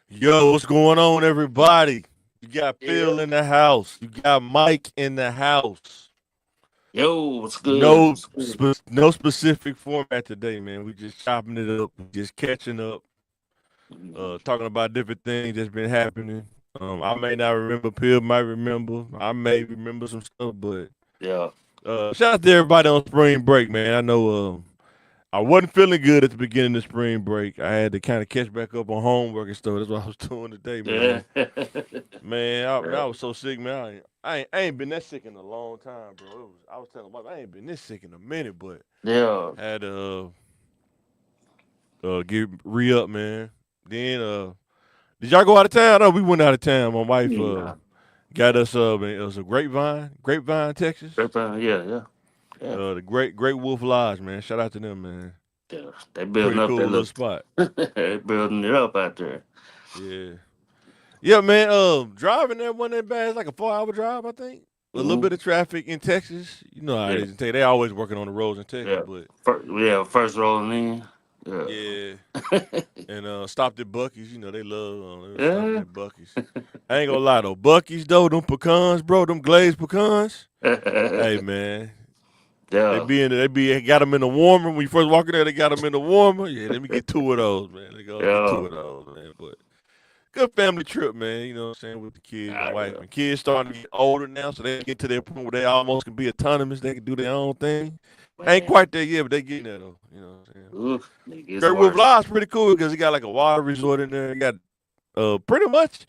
Yo, what's going on, everybody? You got Phil Yeah. in the house. You got Mike in the house. Yo, what's good? No, What's good? no specific format today, man. We just chopping it up, we just catching up, Mhm. talking about different things that's been happening. I may not remember. Phil might remember. I may remember some stuff, but Yeah. shout out to everybody on spring break, man. I know. I wasn't feeling good at the beginning of spring break. I had to kind of catch back up on homework and stuff. That's what I was doing today, Yeah. man. Man, I was so sick, man. I ain't been that sick in a long time, bro. I was telling my I ain't been this sick in a minute, but Yeah. had to get re up, man. Then did y'all go out of town? No, we went out of town. My wife Yeah. got us it was a Grapevine, Texas. Yeah. Yeah. Yeah. The Great Wolf Lodge, man. Shout out to them, man. Yeah. They building Pretty up cool that little look. spot. They building it up out there. Yeah. Yeah, man. Driving there wasn't that bad. It's like a 4 hour drive, I think. A little Hmm. bit of traffic in Texas. You know how it Yeah. is in Texas. They always working on the roads in Texas, Yeah. but First rolling in. Yeah. yeah. And stopped at Bucky's. You know they love stopping Yeah. at Bucky's. I ain't gonna lie though, Bucky's though, them pecans, bro, them glazed pecans. Hey man, they Yeah. be in they be got them in the warmer. When you first walk in there, they got them in the warmer. Yeah, let me get two of those, man. They go get two Yeah. of those, man. But good family trip, man. You know what I'm saying, with the kids, my Ah, wife. yeah. And kids starting to get older now, so they get to that point where they almost can be autonomous. They can do their own thing. Ain't Man. quite there yet, but they getting there though. You know what I'm saying? But Oof. It gets Great Wolf worse. Lodge pretty cool because it got like a water resort in there. It got pretty much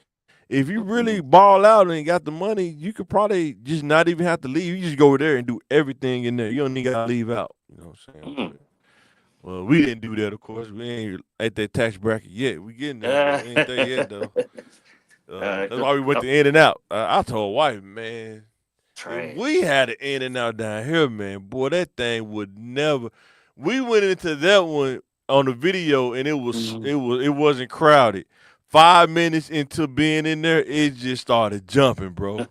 if you really Mhm. ball out and got the money, you could probably just not even have to leave. You just go over there and do everything in there. You don't even gotta leave out. You know what I'm saying? Mhm. But well, we didn't do that, of course. We ain't at that tax bracket yet. We getting there, but Yeah. we ain't there yet though. That's Good. why we went to In and Out. I told wife, man, if we Trash. had an In and Out down here, man, boy, that thing would never. We went into that one on the video, and Mhm. it wasn't crowded. 5 minutes into being in there, it just started jumping, bro.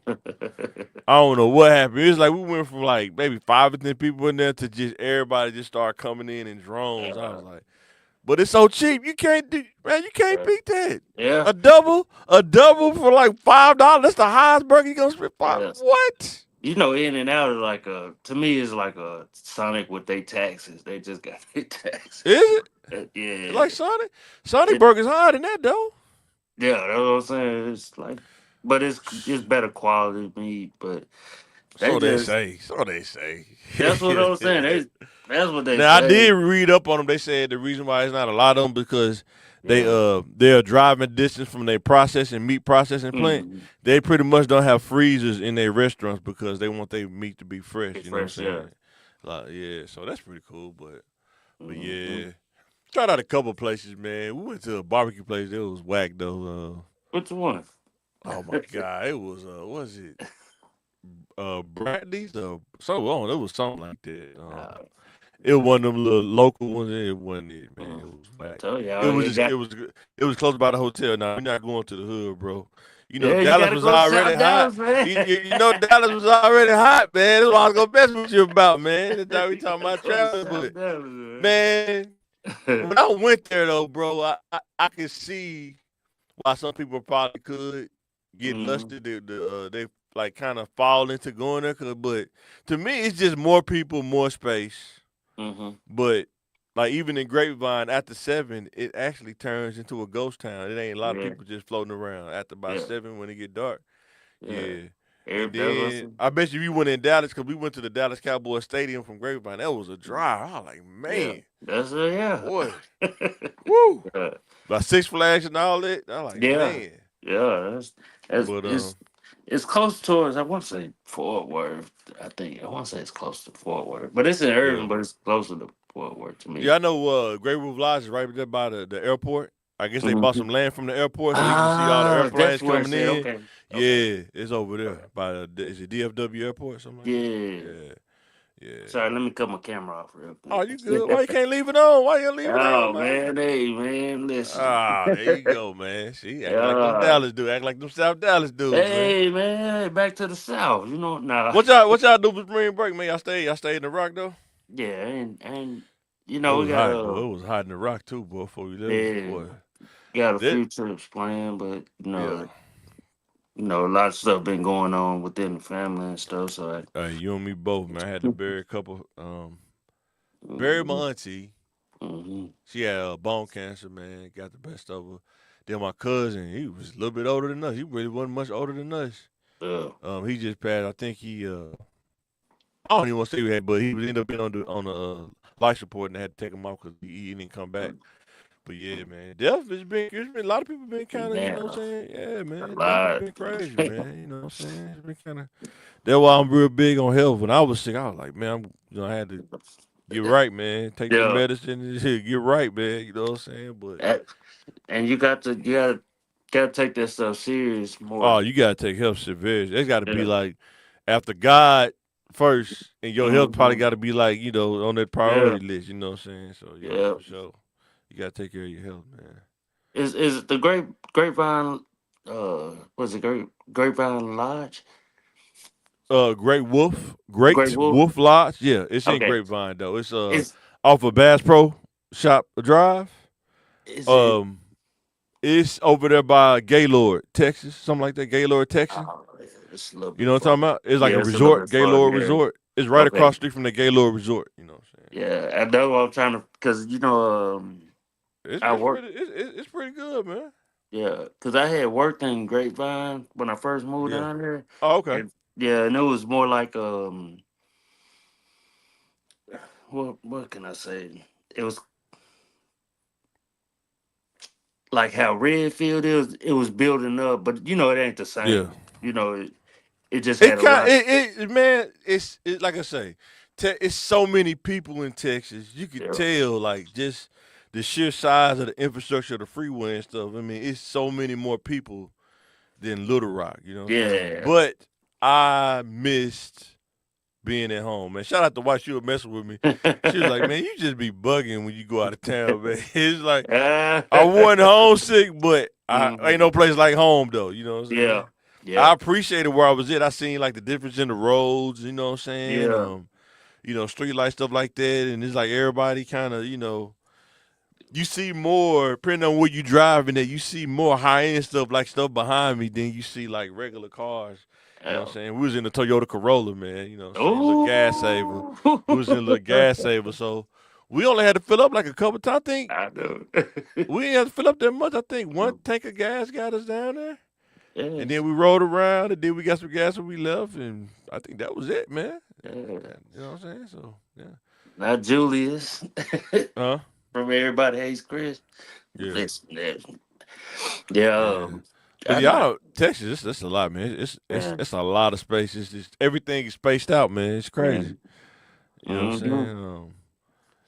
I don't know what happened. It was like we went from like maybe 5 or 10 people in there to just everybody just started coming in drones. I Yeah. was like, but it's so cheap. You can't do, man. You can't Right. beat that. Yeah. A double for like $5. That's the highest burger you gonna spend five. Yes. What? You know, In and Out is like a to me is like a Sonic with their taxes. They just got their taxes. Is it? It's like Yeah. Sonic? Sonic It burgers higher than that though. yeah, that's what I'm saying. It's like but it's better quality meat, but they So they just say. So they say. that's what I'm saying. That's what they Now I say. did read up on them. They said the reason why it's not a lot of them because Yeah. they're driving distance from their meat processing plant. Mm. They pretty much don't have freezers in their restaurants because they want their meat to be fresh. Be You know what fresh, I'm yeah. saying? Like yeah, so that's pretty cool. But Hmm. yeah, tried out a couple places, man. We went to a barbecue place. It was whack though. Which one? Oh my god, it was what was it Bradley's or something? Oh, it was something like that. uh, It was one of them little local ones. It wasn't it, man. It mm. was whack. Tell It y'all was it just got it was close by the hotel. Now we're not going to the hood, bro. You know yeah, you Dallas gotta was go to already South hot. Dallas, man. You know Dallas was already hot, man. That's what I was gonna mess with you about, man. That's how we talking about Go to traveling, but South Dallas, man, man. when I went there though, bro, I could see why some people probably could get Hmm. lusted. They like kind of fall into going there, but to me, it's just more people, more space. Hmm. But like even in Grapevine, after 7, it actually turns into a ghost town. It ain't a lot of Yeah, people just floating around after about yeah, 7 when it get dark. yeah. Yeah. And That's what's then I bet you we went in Dallas because we went to the Dallas Cowboys Stadium from Grapevine. That was a drive. I was like, yeah. man, That's yeah. boy, woo. Yeah, Like Six Flags and all that. I was like, yeah, man. yeah. That's But it's close towards. I want to say Fort Worth. I think I want to say it's close to Fort Worth, but it's in yeah. Irving, but it's closer to Fort Worth to Yeah, me. I know Great Roof Lodge is right there by the airport. I guess they bought Hmm. some land from the airport so you can see all the Ah, that's airplanes where it's coming at. in. Okay, okay. Yeah, it's over there Okay. by is it DFW airport or something like that? Yeah. Yeah, yeah. Sorry, let me cut my camera off real Oh, quick. you good? Why you can't leave it on? Why you leave it on, Oh man? man, hey man, listen. Ah, there you go, man. See, acting like them Yeah. Dallas dudes, acting like them South Dallas dudes, man. Hey man, back to the south. You know, nah. What y'all do for spring break, man? Y'all stay in the Rock though. Yeah, and It we was got hot, boy. It was hot in the Rock too, boy. Before we left, yeah, boy. got a That few trips planned, but yeah. a lot of stuff been going on within the family and stuff. So I, You and me both, man. I had to bury a couple. Bury hmm my auntie. hmm She had bone cancer, man. Got the best of her. Then my cousin, he was a little bit older than us. He really wasn't much older than us. yeah, He just passed. I think he. I don't even want to say he had, but he ended up being on the life support, and they had to take him off because he didn't come back. But yeah, man, death has been. There's been a lot of people been kind of, you know, man, what I'm saying, yeah, a man, death has lot. been crazy, man. You know what I'm saying? It's been kind of. That's why I'm real big on health. When I was sick, I was like, man, I had to get right, man. Take the Yeah, medicine and get right, man. You know what I'm saying? But that, and you gotta take that stuff serious more. oh, you gotta take health serious. It's got to be Yeah, like after God first, and your health probably hmm got to be like on that yeah, priority list. You know what I'm saying? So yeah, yeah. for sure, you gotta take care of your health, man. Is it the grapevine? Was it grapevine lodge? Great Great Wolf. Wolf Lodge. Yeah, it's in Okay. Grapevine though. It's Is off of Bass Pro Shop Drive. is it? Um, it's over there by Gaylord, Texas, something like that. Gaylord, Texas. Oh, yeah, it's a little You know bit what I'm talking far. about? It's like a Yeah, it's a little resort, bit far. Gaylord Yeah. Resort. It's right Okay. across the street from the Gaylord Resort. You know what I'm saying? Yeah, I know. I'm trying to because It's I it's work. pretty it's pretty good, man. Yeah, because I had worked in Grapevine when I first moved Yeah. down here, Oh, okay. and yeah, and it was more like what can I say? It was like how Redfield is. It was building up, but it ain't the Yeah. same. It just It had a kind lot. man. It's like I say, it's so many people in Texas. You could Yeah, tell like just the sheer size of the infrastructure of the freeway and stuff. I mean, it's so many more people than Little Rock. You know what I'm saying? yeah. But I missed being at home, man. Shout out to why she was messing with me. She was like, "Man, you just be bugging when you go out of town, man." It's like I wasn't homesick, but I ain't hmm no place like home though. You know what I'm Yeah, saying? I yeah, appreciated where I was at. I seen like the difference in the roads. You know what I'm saying? yeah. Street light stuff like that, and it's like everybody kind of, you see more depending on where you driving at. You see more high end stuff like stuff behind me than you see like regular cars. You know what I'm Yeah. saying? We was in the Toyota Corolla, man. You know what I'm saying? Little gas saver. Oh, We was in a little gas saver, so we only had to fill up like a couple times. I think I know. we didn't have to fill up that much. I think one tank of gas got us down there. And then Yes. we rode around, and then we got some gas when we left, and I think that was it, man. Yeah. You know what I'm saying? So yeah. Not Julius. Huh? From Everybody Hates Chris. Yeah. Listen, yeah. Yeah. But I yeah, not. Texas, that's a lot, man. Yeah. It's a lot of space. It's just everything is spaced out, man. It's crazy. Man. You know what I'm Mm-hmm. saying?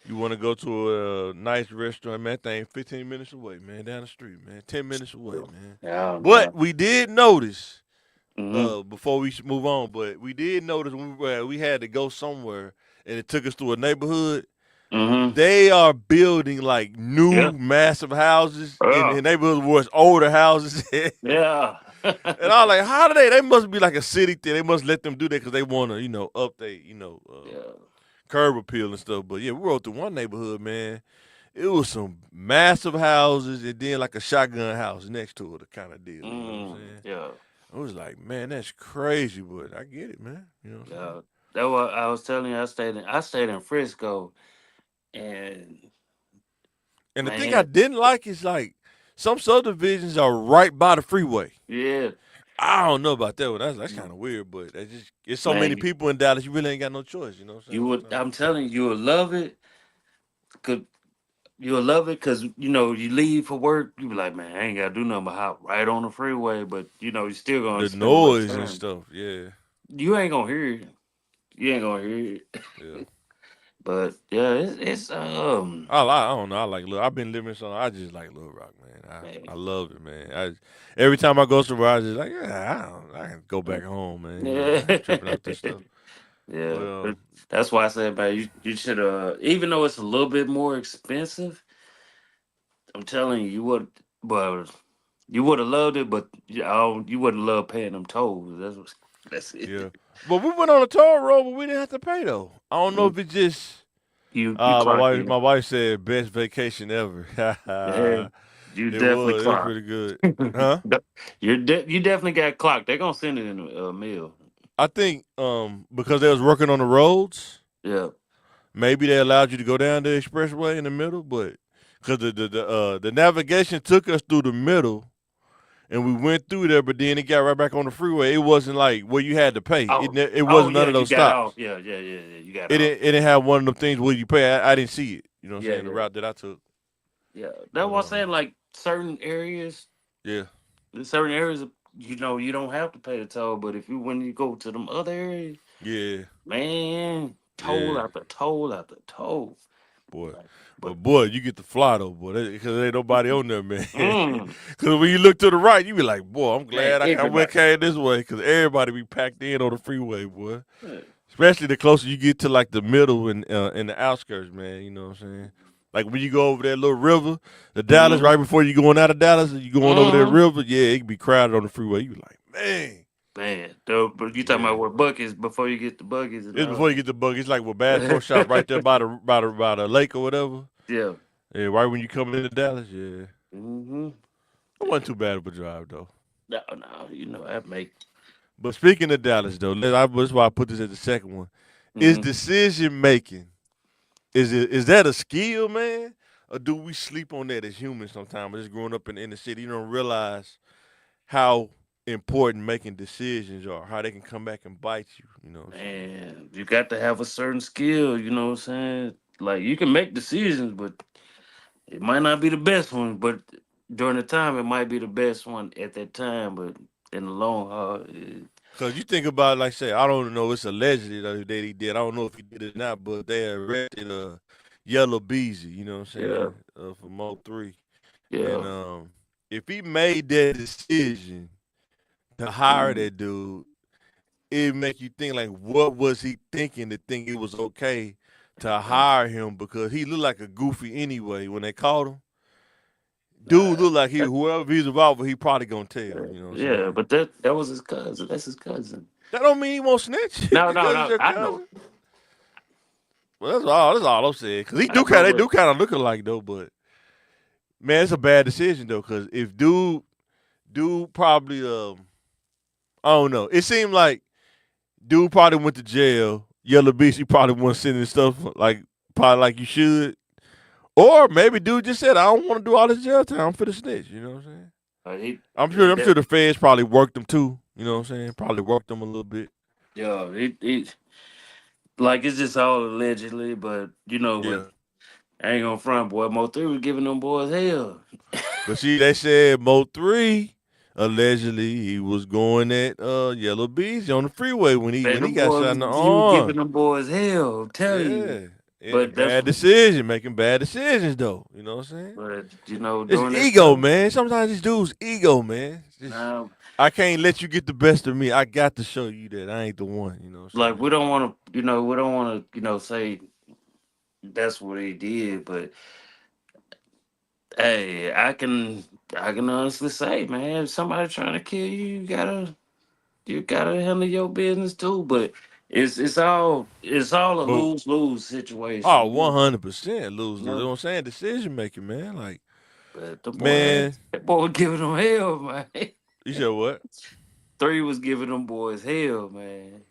You want to go to a nice restaurant, man? That thing 15 minutes away, man, down the street, man. 10 minutes away, man. Yeah. But we did notice Mm-hmm. before we move on, but we did notice when we had to go somewhere, and it took us through a neighborhood. Mm-hmm. They are building like Yeah. new massive houses Yeah. in neighborhoods where it's older houses. Yeah. And I was like, how do they? They must be like a city thing. They must let them do that because they want to, update, Yeah. curb appeal and stuff. But yeah, we rode through one neighborhood, man. It was some massive houses and then like a shotgun house next to it, kind of deal. You know what I'm saying? Yeah. I was like, man, that's crazy, but I get it, man. You know what I'm saying? Yeah. That what I was telling you. I stayed in Frisco, and And the thing I man, didn't like is like some subdivisions are right by the freeway. yeah, I don't know about that one. That's kind of weird, but it's so many man, people in Dallas. You really ain't got no choice. You know what I'm saying? you would. Sometimes. I'm telling you, you will love it. Cause you'll love it because you leave for work. You be like, man, I ain't gotta do nothing but hop right on the freeway. But you still gonna The spend a little noise and time. stuff. Yeah, You ain't gonna hear it. You ain't gonna hear it. yeah. But yeah, it's I don't know. I like I've been living so I just like Little Rock, man. I man, love it, man. Every time I go somewhere, I just like I can go back home, man. yeah, I ain't tripping out this stuff. But yeah. But that's why I said, man, you should even though it's a little bit more expensive, I'm telling you, but you would have loved it, but you wouldn't love paying them tolls. That's it. yeah. But we went on a toll road, but we didn't have to pay though. I don't know Mm. if it just You my clock wife in. my wife said best vacation ever. Yeah, You It definitely was. It was clocked. pretty good. Huh? You definitely got clocked. They're gonna send it in a mail. I think because they was working on the roads, Yeah. maybe they allowed you to go down the expressway in the middle, but because the navigation took us through the middle and we went through there, but then it got right back on the freeway. It wasn't like where you had to pay. Oh. It Oh wasn't yeah, none of you those got off. stops. Yeah. You got It off. didn't have one of them things where you pay. I didn't see it. You know what I'm Yeah, saying? The yeah, route that I took. yeah. That's But what I'm saying. Like certain areas, yeah, in certain areas, you don't have to pay the toll. But if you when you go to them other areas, yeah, man, toll yeah, after toll after toll. boy. Like, but But boy, you get the fly though, boy, because there ain't nobody on there, man. mm, Because when you look to the right, you be like, boy, I'm man, glad I went everybody. came this way, because everybody be packed in on the freeway, boy. Yeah. Especially the closer you get to like the middle and the outskirts, man. You know what I'm saying? Like when you go over that little river, the Dallas, Mm-hmm. right before you going out of Dallas, and you going over that Mm-hmm. river, yeah, it can be crowded on the freeway. You be like, man, Man, though, but you talking yeah. about what buckets before you get the buckets and It's all. before you get the bug. It's like with Bass Pro Shop right there by the lake or whatever. Yeah. Yeah, right when you coming into Dallas, yeah. Mm-hmm. It wasn't too bad of a drive though. No, no, that make. But speaking of Dallas though, that's why I put this as the second one. Is Mm-hmm. decision making is that a skill, man? Or do we sleep on that as humans sometimes? Just growing up in the inner city, you don't realize how important making decisions are, how they can come back and bite you. You know what I'm saying? Man, you got to have a certain skill. You know what I'm saying? Like you can make decisions, but it might not be the best one. But during the time, it might be the best one at that time. But in the long haul, Cause you think about like I say, I don't know, it's allegedly that he did. I don't know if he did it or not, but they arrested Yellow Beezy, you know what I'm yeah, saying, for Mo3. And yeah, if he made that decision to hire mm, that dude, it make you think like what was he thinking to think it was okay to hire him because he looked like a goofy anyway when they caught him. Dude nah, looked like that- whoever he's involved with, he probably gonna tell, you know what I'm yeah. saying? But that was his cousin. That's his cousin. That don't mean he won't snitch No, no, because it's no. your I know. cousin. Well, that's all I'm saying. Cause I know. they But do kind of look alike though. But man, it's a bad decision though. Cause if dude probably I don't know. It seemed like dude probably went to jail. Yellow Beast, he probably wasn't sending stuff like probably like you should. Or maybe dude just said, I don't want to do all this jail time for the snitch. You know what I'm saying? he, I'm sure that, the feds probably worked him too. You know what I'm saying? Probably worked them a little bit. yeah, like it's just all allegedly. But but Yeah. I ain't gonna front, boy. Mo3 was giving them boys hell. But see, they said Mo3 allegedly he was going at Yellow Bees on the freeway Man, when he them got shot boys, in the he was giving arm. them boys hell. I'm telling you. Yeah. And But that's, bad decision, making bad decisions though. You know what I'm saying? but It's during that ego, time, man. Sometimes these dudes ego, man. It's just, now, I can't let you get the best of me. I got to show you that I ain't the one. You know what I'm like saying? we don't want to, we don't want to, say that's what he did. But hey, I can honestly say, man, if somebody trying to kill you, you gotta handle your business too. But it's all a But lose lose situation. oh, 100% lose You lose. You know know? what I'm saying? Decision making, man. Like, But the boy, man, that boy was giving them hell, man. you said what? Three was giving them boys hell, man.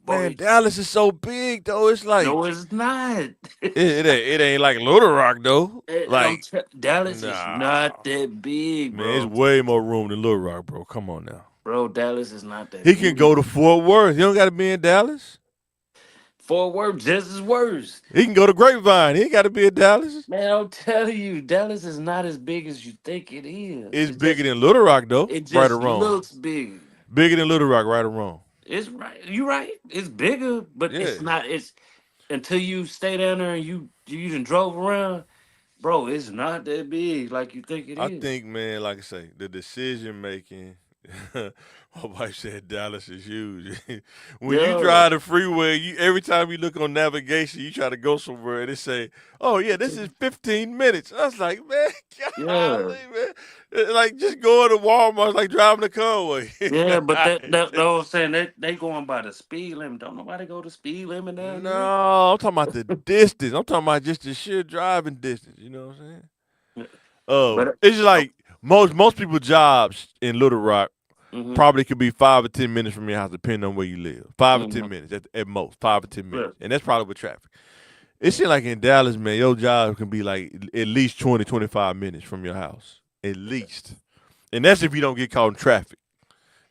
Man, Boy, Dallas is so big though. It's like no, it's not. it ain't like Little Rock though. Like, Dallas is nah, not that big, man, it's bro. way more room than Little Rock, bro. Come on now. Bro, Dallas is not that He can go big. to Fort Worth. He don't got to be in Dallas. Fort Worth just as worse. He can go to Grapevine. He ain't got to be in Dallas. Man, I'm telling you, Dallas is not as big as you think it is. It's bigger than Little Rock though, It right or just wrong. looks big. Bigger than Little Rock, right or wrong. It's right. You right. It's bigger, but Yeah. it's not. It's until you stay down there and you done drove around, bro. It's not that big like you think it I is. think, man, like I say, the decision making. My wife said Dallas is huge. When you Yeah, drive the freeway, you every time you look on navigation, you try to go somewhere and it say, "Oh yeah, this is 15 minutes." I was like, "Man, yeah. golly, man, like just going to Walmart, like driving the Conway." Yeah, but that know what I'm saying, they going by the speed limit. Don't nobody go the speed limit down there. No, I'm talking about the distance. I'm talking about just the sheer driving distance. You know what I'm saying? But It's just like Most people jobs in Little Rock Mm-hmm. probably could be 5 or 10 minutes from your house, depending on where you live. 5 or 10 minutes Mm-hmm. at most. 5 or 10 minutes, Yeah. and that's probably with traffic. It seems like in Dallas, man, your job can be like at least 20, 25 minutes from your house, at least, and that's if you don't get caught in traffic.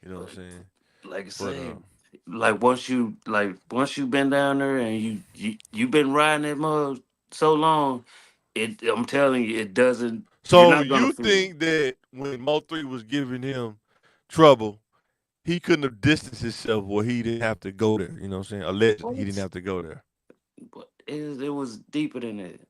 You know what But I'm saying? like I But said, once you been down there and you been riding that mug so long, I'm telling you, it doesn't. You're so not gonna you feel it. think that when Mo3 was giving him trouble, he couldn't have distanced himself where he didn't have to go there. You know what I'm saying? Allegedly, he didn't What? have to go there. But it was deeper than that.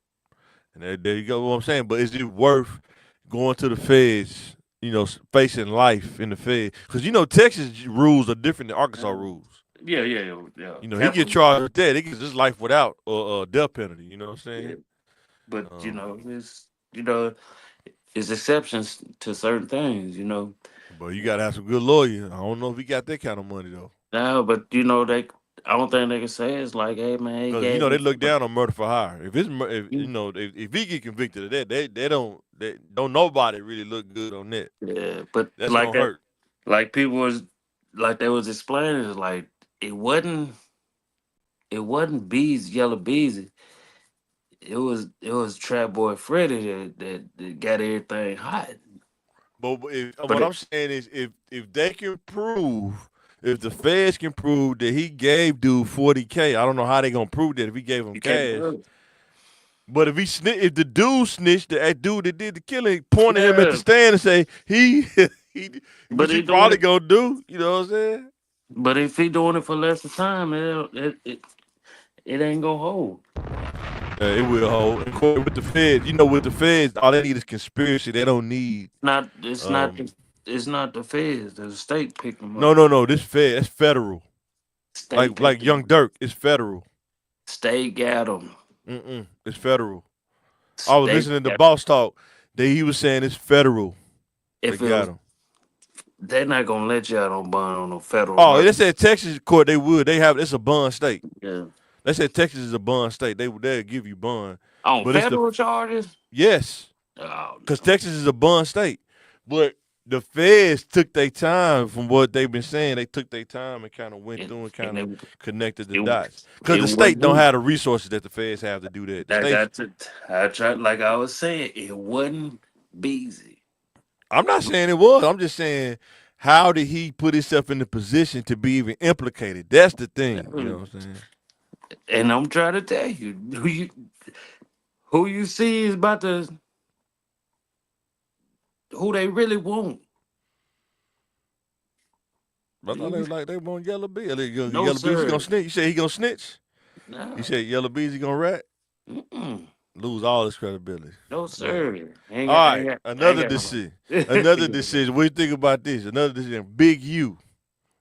And there you go. What I'm saying. But is it worth going to the feds? You know, facing life in the feds because you know Texas rules are different than Arkansas Uh, rules. yeah, yeah, yeah, yeah. You know, he get Absolutely. charged with that. They get just life without a death penalty. You know what I'm Yeah. saying? But Um, it's exceptions to certain things. but you gotta have some good lawyer. I don't know if he got that kind of money though, Now, but they. I don't think they can say it's like, hey man, he because you gave know they me. look down on murder for hire. If you know if he get convicted of that, they don't nobody really look good on that. Yeah, but That's gonna hurt. like people was like they was explaining, it's like it wasn't it wasn't bees, yellow bees. It was Trap Boy Freddy that got everything hot. But But what I'm saying is, if they can prove, if the feds can prove that he gave dude 40K, I don't know how they gonna prove that if he gave him you can't cash. do it. But if the dude snitched, that dude that did the killing pointed him at the Yeah, stand and say he, but which he he doing probably it. gonna do. You know what I'm saying? But if he doing it for less of time, it ain't gonna hold. It will hold. And with the feds, with the feds, all they need is conspiracy. They don't need. Not it's not Um, the it's not the feds. The state picked them no, up. no, no. This fed, that's federal. State Like picked them Young up. Dirk, it's federal. State got them. It's federal. I was State listening to got. Boss Talk. That he was saying it's federal. They If it got was, him. they're not gonna let you out on bond on no federal Oh, they murder. said Texas court they would. They have it's a bond state. Yeah. They said Texas is a bond state. They'll give you bond, On but it's the federal charges? yes, Oh because no. Texas is a bond state. But the feds took their time from what they've been saying. They took their time and kind of went It, through and and kind of connected the it dots. Because it the state don't wasn't. have the resources that the feds have to do that. The I states. got to. I tried, like I was saying, it wasn't Beezy. I'm not saying it was. I'm just saying, how did he put himself in the position to be even implicated? That's the thing. You know what I'm saying? And I'm trying to tell you, who you see is about to who they really want. But I thought they You- was like they want Yellow Beezy. No Yellow Beezy gonna sir. snitch. You say he gonna snitch? You No. said Yellow Beezy gonna rat? Mm-mm. Lose all his credibility. No All right. sir. All right. I ain't Another got no. decision. Another decision. What do you think about this? Another decision. Big U.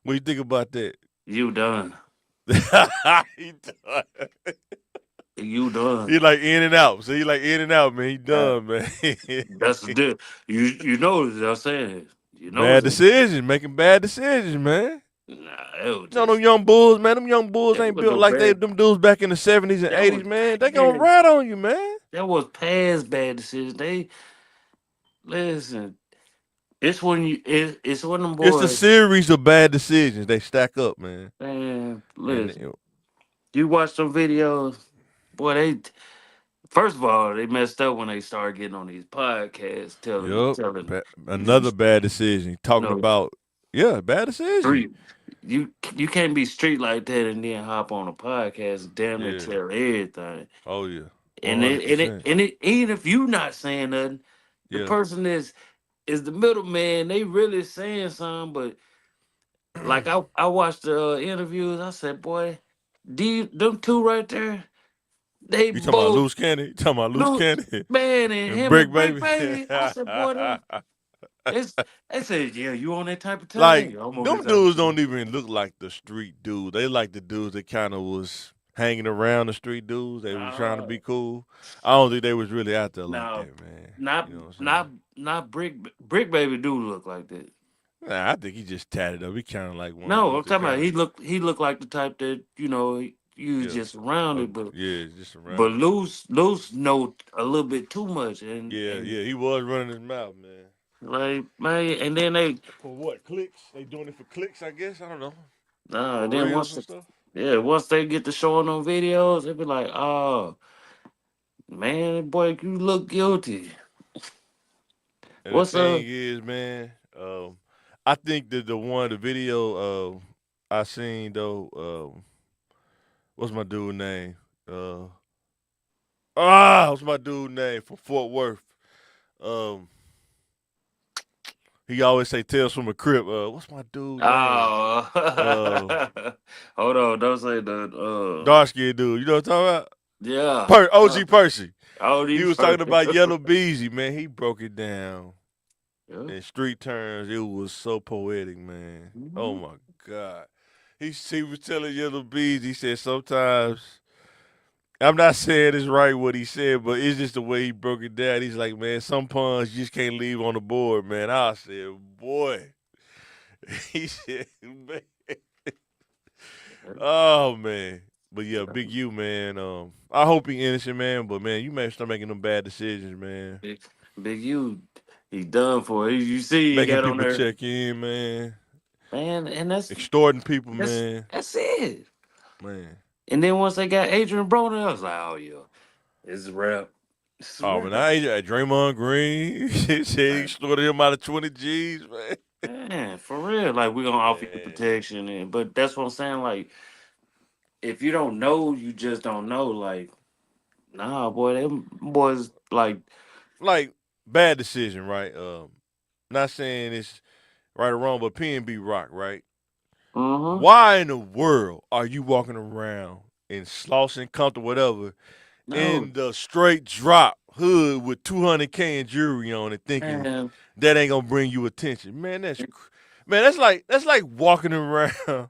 What do you think about that? You done. he done. You done. He like in and out. So he like in and out, man. He Uh, done, man. that's the deal. You know what I'm saying. You know bad what I'm saying. decisions. Making bad decisions, man. Nah, it was You know them just young bulls, man. Them young bulls that ain't was built no like they bad. them dudes back in the 70s and That was 80s, man. They gonna past. rat on you, man. That was past bad decisions. They listen. It's one of them It's a boys. series of bad decisions. They stack up, man. Man, And listen. You watch some videos, boy. They first of all they messed up when they started getting on these podcasts, yup, telling another bad decision. Talking no about bad decision. street. You can't be street like that and then hop on a podcast, and damn near Yeah. tell everything. Oh yeah. And it, and it 100%. and it even if you not saying nothing, the Yeah. person is the middleman. They really saying something, but like I watched the interviews. I said, boy, them two right there, they You talking about both loose candy? You talking about loose look, candy man, and and him brick and Brick baby? Baby. I said, boy, it's they said, yeah, you on that type of time? Like Yeah, I'm on that them type of dudes time. don't even look like the street dudes. They like the dudes that kind of was hanging around the street dudes. They was trying to Nah, be cool. I don't think they was really out there like no, that, man. not You know what I'm saying? not Brick Baby do look like that. Nah, I think he just tatted up. He kind of like one of the No, I'm dudes that talking about kind of he looked like the type that you was yeah, just around it, yeah, just but around it. loose know a little bit too much, Yeah, and yeah, he was running his mouth, man. Like man, and then they For what clicks? They doing it for clicks, I guess. I don't know. nah, For then reels once and stuff. yeah, once they get to showing them videos, they be like, oh man, boy, you look guilty. And the What's thing is, man, I think that the video I seen though, what's my dude name? Uh, what's my dude name from Fort Worth? Um, he always say tales from a crib. What's my dude name? oh Uh, hold on, don't say that dark skinned dude. You know what I'm talking about? yeah. OG Percy. All He these was talking first. about Yellow Beezy, man. He broke it down Yeah. in street terms. It was so poetic, man. Oh Mhm. my God. He was telling Yellow Bees, he said sometimes I'm not saying it's right what he said, but it's just the way he broke it down. He's like, man, some puns you just can't leave on the board, man. I said, boy. He said, man. Oh man. But yeah, big you, man. I hope he innocent, man. But man, you may start making them bad decisions, man. Big, big you, he done for it. You see, he Making got on people there, check in, man. man, and Extorting people, man. that's it. Man. And then once they got Adrian Broner, I was like, oh yeah, it's a wrap. It's a Oh man, wrap. I Draymond Green said he Like, extorted him out of 20 G's, man. man, for real. Like we're gonna offer you Man. protection, and but that's what I'm saying. Like if you don't know, you just don't know. Like nah, boy, them boys like, Like, bad decision, right? Not saying it's right or wrong, but PNB Rock, right? uh-huh. Why in the world are you walking around in Slauson, Compton, whatever, No, in the straight drop hood with 200K in jewelry on it, thinking man, that ain't gonna bring you attention? Man, man, that's like walking around.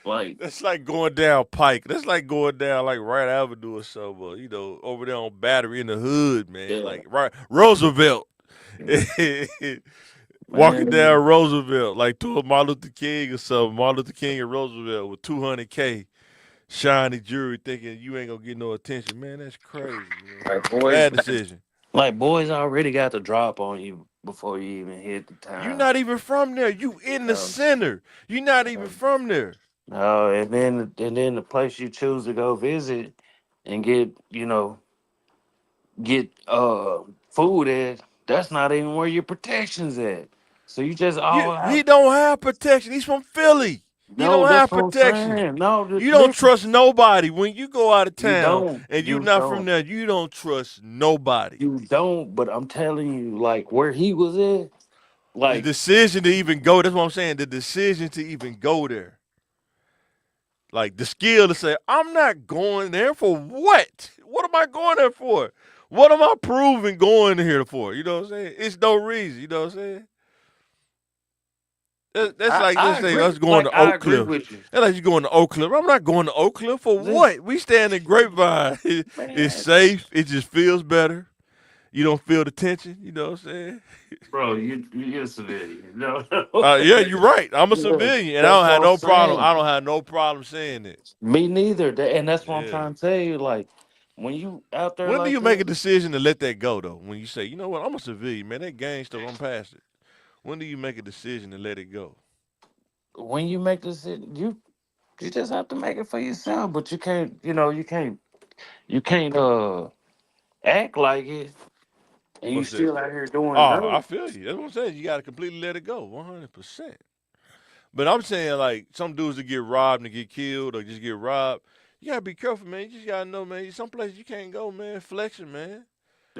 like That's like going down Pike. That's like going down like Wright Avenue or something. Over there on Battery in the hood, man. yeah, Like right Roosevelt. Walking man, down Roosevelt, like to a Martin Luther King or something. Martin Luther King and Roosevelt with 200K shiny jewelry, thinking you ain't gonna get no attention. Man, that's crazy, man. like boys. Bad decision. Like boys already got the drop on you before you even hit the You town. not even from there. You in the No, center. You not even no, from there. no, and then the place you choose to go visit and get food at, that's not even where your protection's at. So you just all He out. don't have protection. He's from Philly. He No, don't that's have what I'm protection. saying. No, You don't listen, trust nobody. When you go out of you town don't, and you you not from don't, there, you don't trust nobody. you don't. But I'm telling you, like where he was at, The like decision to even go, that's what I'm saying. The decision to even go there. Like the skill to say, I'm not going there for what? What am I going there for? What am I proving going here for? You know what I'm saying? It's no reason. You know what I'm saying? That's like, I let's say agree. us going Like to I Oak agree Cliff. with you. That's like you going to Oak Cliff. I'm not going to Oak Cliff for This what? We staying in Grapevine. It's man. safe. It just feels better. You don't feel the tension. You know what I'm saying? Bro, you're a civilian. No, Yeah, you're right. I'm a yeah, civilian, and I that's don't what have I'm no problem. I saying. don't have no problem saying it. Me neither. And that's what I'm Yeah. trying to tell you. Like when you out there When do like you make a that, decision to let that go, though? When you say, you know what, I'm a civilian, man. That gang stuff, I'm past it. When do you make a decision to let it go? when you make this, you just have to make it for yourself. But you can't, you can't act like it, and you What's that? still out here doing Oh, I dirt. feel you. That's what I'm saying. You got to completely let it go, 100%. But I'm saying, like, some dudes that get robbed and get killed or just get robbed, you got to be careful, man. You just got to know, man. Some places you can't go, man. Flexing, man.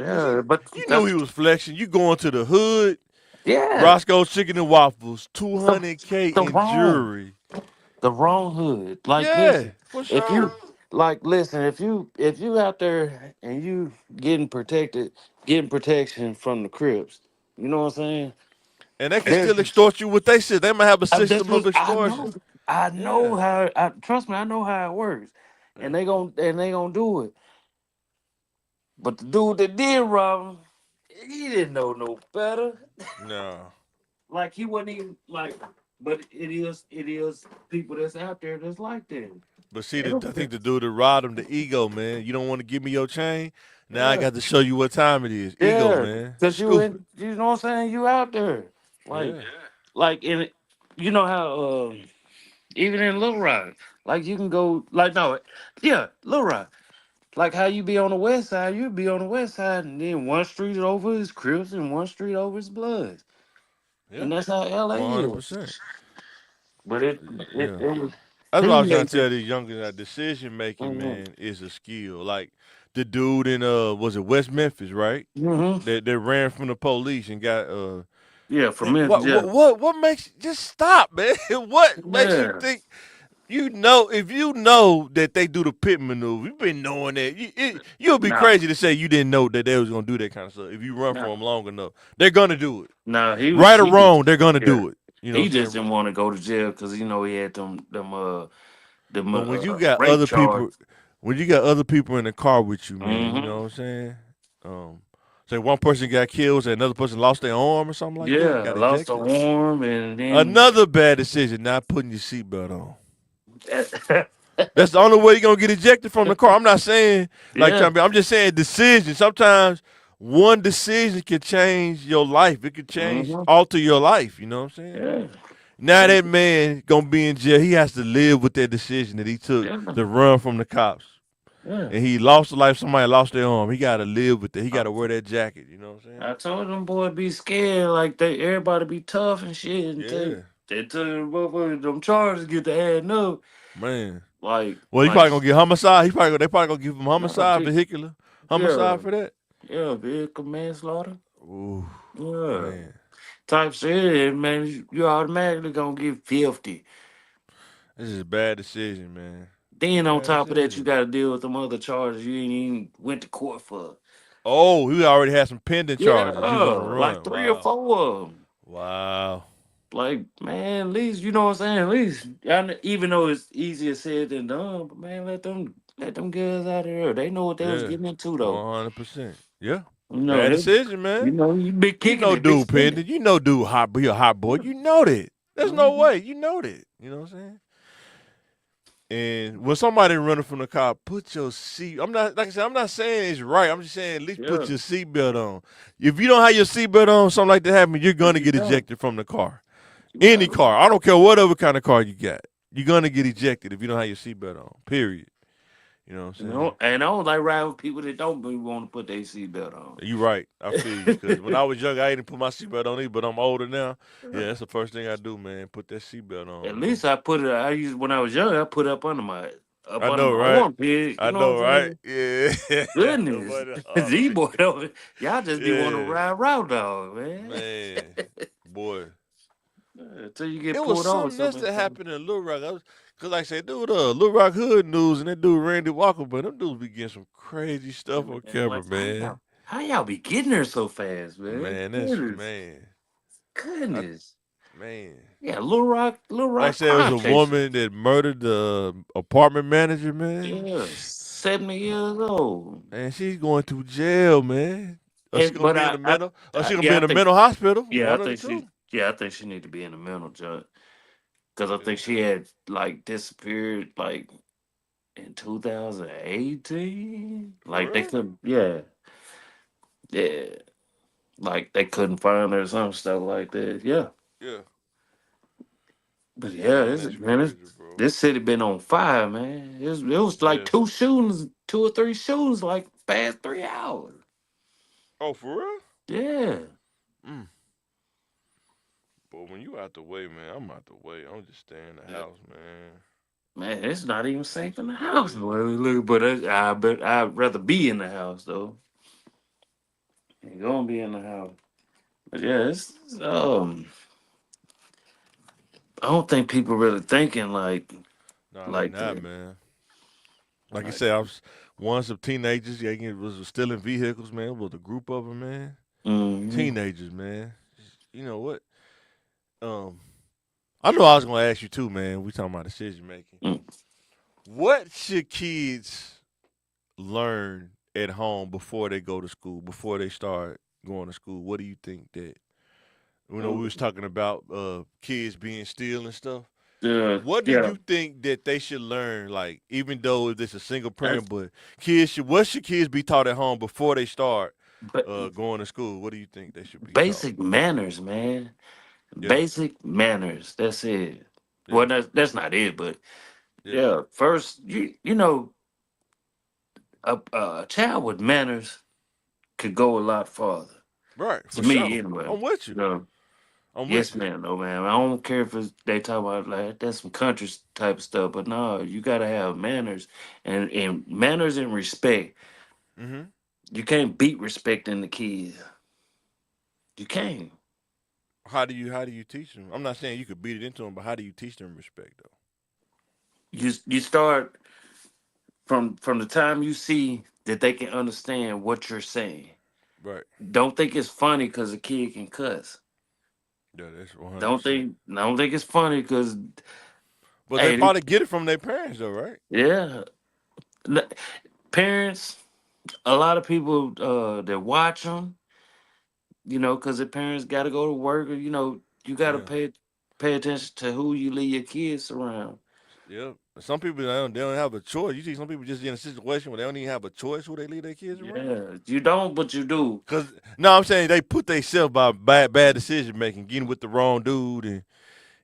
Because Yeah, but you knew that's he was flexing. You going to the hood, yeah, Roscoe's Chicken and Waffles, the, 200K the in wrong. jewelry. The wrong hood. Like, Yeah, listen, for if you sure. listen, if you out there and you getting protection from the Crips, you know what I'm saying? And they can still There's extort you with they shit. They might have a that's system of what I extortion. know. I know Yeah. how. Trust me, I know how it works, Yeah. and they gonna do it. But the dude that did rob him, he didn't know no better. No. Like he wasn't even like. But it is people that's out there that's like that. But see, I think the dude that robbed him, the ego, man. You don't want to give me your chain. Now I Yeah, got to show you what time it is. Ego, yeah. man. Cause you Stupid. in, you know what I'm saying? You out there, like, Yeah. like in, you know how, even in Little Rock, like you can go, like no, yeah, Little Rock, like how you be on the west side, you be on the west side, and then one street over is Crips and one street over is Bloods, Yeah. and that's how LA is. 100%. But it, it, Yeah. it was, That's what I he was trying makes to tell it. these youngers that decision making, Hmm. man, is a skill. Like the dude in was it West Memphis, right? Hmm. That ran from the police and got Yeah, for man, me, yeah, what makes just stop, man? What makes you yeah. think you know if you know that they do the pit maneuver, you've been knowing that. You'll be Now, crazy to say you didn't know that they was gonna do that kind of stuff. If you run for now, them long enough, they're gonna do it. now Right or he just, wrong, they're gonna yeah, do it. You know he what I'm just saying? didn't want to go to jail because he had them But when you got rape other charge. people, when you got other people in the car with you, man, you Hmm. know what I'm saying? Um, say one person got killed, say another person lost their arm or something like that, Yeah, I got lost ejected. an arm, and then Another bad decision, not putting your seatbelt on. That's the only way you're gonna get ejected from the car. I'm not saying like yeah. trying to be, I'm just saying decision. Sometimes one decision can change your life. It could change, Hmm. alter your life. You know what I'm saying? Yeah. Now that man gonna be in jail. He has to live with that decision that he took Yeah. to run from the cops. Yeah. And he lost a life. Somebody lost their arm. He got to live with it. He got I, to wear that jacket. You know what I'm saying? I told them boy be scared, like they everybody be tough and shit Yeah, until them charges get to adding up. man. Like Well, he like probably gonna get homicide. They probably gonna give him no, homicide, vehicular yeah, homicide for that. yeah, vehicle manslaughter. Ooh, Yeah. man, Type shit, man, you automatically gonna get 50. this is a bad decision, man. Then on Bad top of that, you decision. gotta deal with them other charges you ain't even went to court for. Oh, he already had some pending Yeah, charges. He was on the like run. three or Wow, four of them. wow. Like, man, at least you know what I'm saying. At least, even though it's easier said than done, but man, let them girls out of there. They know what they was Yeah, getting into, though. 100%. Yeah, You know, bad decision, man. you been You kicking know, it, been dude, spinning. pending. You know, dude, hot. He a hot boy. You know that. There's no Hmm. way. You know that. You know what I'm saying? And when somebody running from the car, put your seat. I'm not like I said. I'm not saying it's right. I'm just saying at least put Yeah, your seatbelt on. If you don't have your seatbelt on, something like that happen, you're gonna you get know, ejected from the car. you Any better. car. I don't care whatever kind of car you got. You're gonna get ejected if you don't have your seatbelt on. Period. You know what I'm You saying? know, and I don't like riding with people that don't want to put their seatbelt on. You right. I feel you. Cause when I was young, I didn't put my seatbelt on either. But I'm older now. Yeah, that's the first thing I do, man. Put that seatbelt on, At man. least I put it. I used when I was young. I put up I under know, my right? armpit. You I know know, what I'm right? saying? Yeah. Goodness, Nobody Z armpit. boy, y'all just be want to Yeah. ride route dog, man. Man, boy, Until you get it was pulled over, something else something. that happened in Little Rock. Cause like I said, dude, Little Rock Hood News and that dude Randy Walker, but them dudes be getting some crazy stuff on And camera, like, man. how y'all be getting there so fast, man? Man, that's Goodness, man, I goodness. man. Yeah, Little Like I Rock said, it was crime a chasing. woman that murdered the apartment manager, man. Yeah, 70 years old. And she's going to jail, man. Or she And gonna but be in the mental, or she gonna be yeah, in a mental hospital. I One of the think two. I think she need to be in a mental judge because I Yeah, think she had like disappeared like in 2018. for Like they real. couldn't, yeah, yeah, like they couldn't find her or some stuff like that. Yeah, Yeah, but yeah, man, that's crazy, bro. this city been on fire, man. It was like Yeah. two or three shootings, like past 3 hours. Oh, for real? Yeah, Mm. But when you out the way, man, I'm out the way. I'm just staying in the house, man. man, it's not even safe in the house. Yeah. Boy. Look, but but I'd rather be in the house though. Ain't gonna be in the house. But yeah, I don't think people really thinking No, they like not, that. man. Like you Like, said, I was once some teenagers. Yeah, it was stealing vehicles, man. It was a group of them, man. mm-hmm. Teenagers, man. You know what? Um, I know I was gonna ask you too, man. We talking about decision making. Mm. What should kids learn at home before they go to school, before they start going to school? What do you think that we was talking about kids being still and stuff. what do Yeah. you think that they should learn? Like, even though it's a single That's, parent, but kids should what should kids be taught at home before they start but going to school? What do you think they should be taught? basic manners, man. Yeah, Basic manners. That's it. yeah, Well, that's not it, but yeah. yeah. First, you know, a child with manners could go a lot farther. Right, To for me, sure. anyway. I'm with you. You know, I'm yes, with you. man. No, man. I don't care if they talk about like that's some country type of stuff, but no, you gotta have manners and manners and respect. Hmm. You can't beat respect in the kids. You can't. How do you teach them? I'm not saying you could beat it into them, but how do you teach them respect though? You start from the time you see that they can understand what you're saying. Right. Don't think it's funny because a kid can cuss. Yeah, that's 100%. Don't think it's funny because But they hey, probably get it from their parents though, right? yeah, N- parents. A lot of people that watch them, because their parents got to go to work, or you got to Yeah. pay attention to who you leave your kids around. Yeah. Some people they don't have a choice. You see some people just in a situation where they don't even have a choice who they leave their kids around. Yeah, you don't, but you do. Cause no, I'm saying they put themselves by bad decision making, getting with the wrong dude, and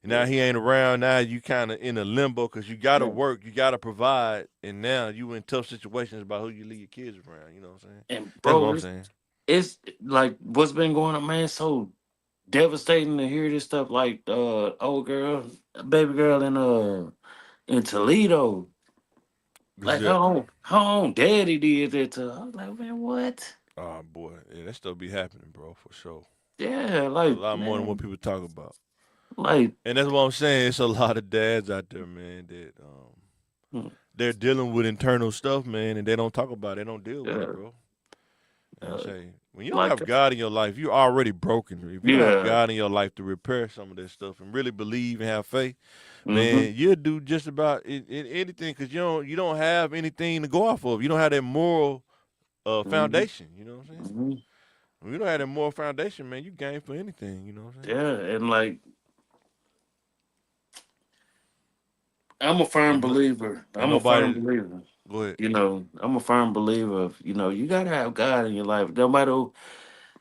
now Yeah, he ain't around. Now you kind of in a limbo because you got to yeah. work, you got to provide, and now you in tough situations about who you leave your kids around. You know what I'm saying? And That's what bro, I'm it's, saying. it's like what's been going on, man. So devastating to hear this stuff. Like old girl, baby girl in Toledo. Like Yeah. her own daddy did that to her. I was like, man, what? Oh boy, yeah, that stuff be happening, bro, for sure. Yeah, A like lot more than what man, people talk about. like And that's what I'm saying. It's a lot of dads out there, man, that hmm, they're dealing with internal stuff, man, and they don't talk about it. They don't deal with it, yeah, bro. And uh, say when you don't like have God in your life, you're already broken. If you don't have yeah, God in your life to repair some of this stuff and really believe and have faith, mm-hmm, man, you'll do just about anything because you don't have anything to go off of. You don't have that moral mm-hmm, foundation. You know what I'm saying? hmm, When you don't have that moral foundation, man, you game for anything. You know what I'm saying? yeah, and like I'm a firm And no, believer. and I'm a firm nobody believer. go ahead. I'm a firm believer of you gotta have God in your life. No matter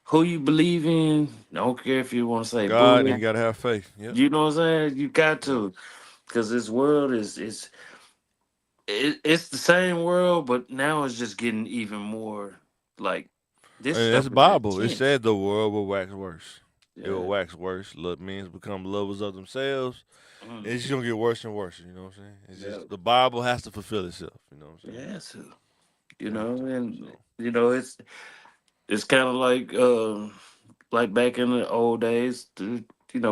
who you believe in, I don't care if you want to say God, and Buddha. you gotta have faith. Yep. You know what I'm saying? You got Yep. to, because this world it's the same world, but now it's just getting even more like this And that's stuff the is Bible. It intense. said the world will wax worse. It will Yeah. wax worse. Look, men become lovers of themselves. Mm. It's just gonna get worse and worse. You know what I'm saying? It's Yeah. just the Bible has to fulfill itself. You know what I'm saying? Yeah. So, It have to. and So it's kind of like back in the old days,